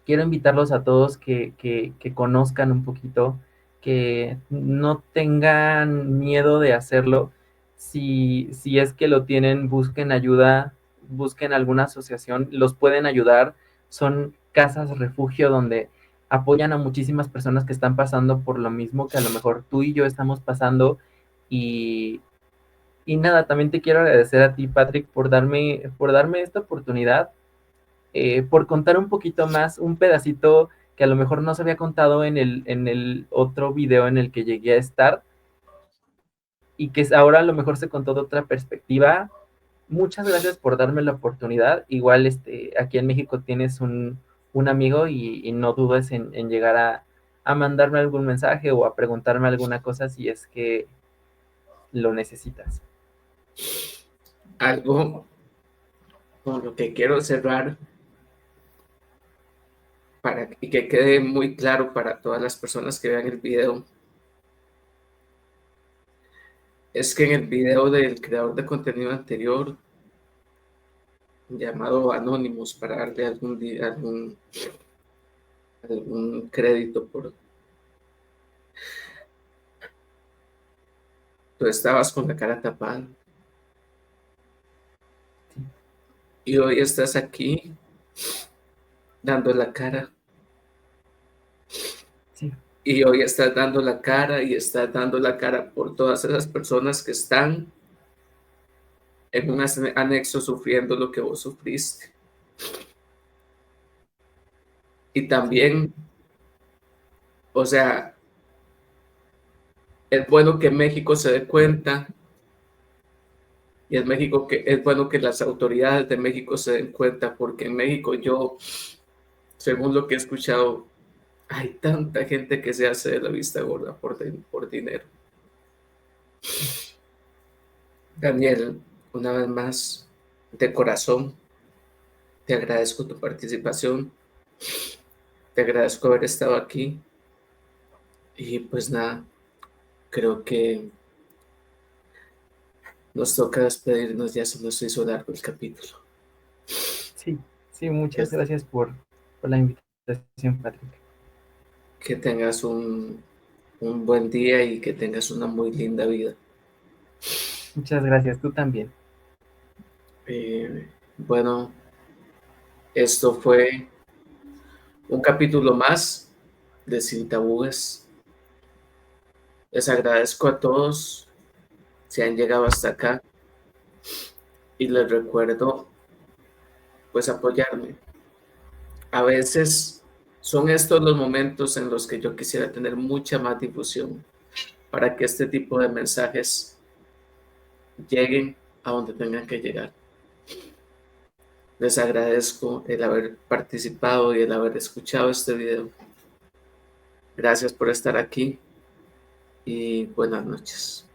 quiero invitarlos a todos que conozcan un poquito, que no tengan miedo de hacerlo. Si es que lo tienen, busquen ayuda, busquen alguna asociación, los pueden ayudar. Son casas refugio donde apoyan a muchísimas personas que están pasando por lo mismo que a lo mejor tú y yo estamos pasando. Y, y nada, también te quiero agradecer a ti, Patrick, por darme esta oportunidad, por contar un poquito más, un pedacito que a lo mejor no se había contado en el otro video en el que llegué a estar, y que ahora a lo mejor se contó de otra perspectiva. Muchas gracias por darme la oportunidad. Igual aquí en México tienes un amigo y no dudes en llegar a mandarme algún mensaje o a preguntarme alguna cosa si es que lo necesitas. Algo con lo que quiero cerrar y que quede muy claro para todas las personas que vean el video, es que en el video del creador de contenido anterior, llamado Anonymous, para darle algún crédito por... Tú estabas con la cara tapada Sí, y hoy estás aquí dando la cara. sí, Y hoy estás dando la cara y estás dando la cara por todas esas personas que están en un anexo sufriendo lo que vos sufriste. Y sí, también, o sea, es bueno que México se dé cuenta y es bueno que las autoridades de México se den cuenta, porque en México yo, según lo que he escuchado, hay tanta gente que se hace de la vista gorda por dinero. sí. Daniel, una vez más, de corazón, te agradezco tu participación, te agradezco haber estado aquí y pues nada, creo que nos toca despedirnos, ya se nos hizo largo el capítulo. Sí, sí, muchas Es- gracias por la invitación, Patrick. que tengas un buen día y que tengas una muy linda vida. Muchas gracias, tú también. Bueno, esto fue un capítulo más de Sin Tabúes. Les agradezco a todos si han llegado hasta acá y les recuerdo pues apoyarme. A veces son estos los momentos en los que yo quisiera tener mucha más difusión para que este tipo de mensajes lleguen a donde tengan que llegar. Les agradezco el haber participado y el haber escuchado este video. Gracias por estar aquí y buenas noches.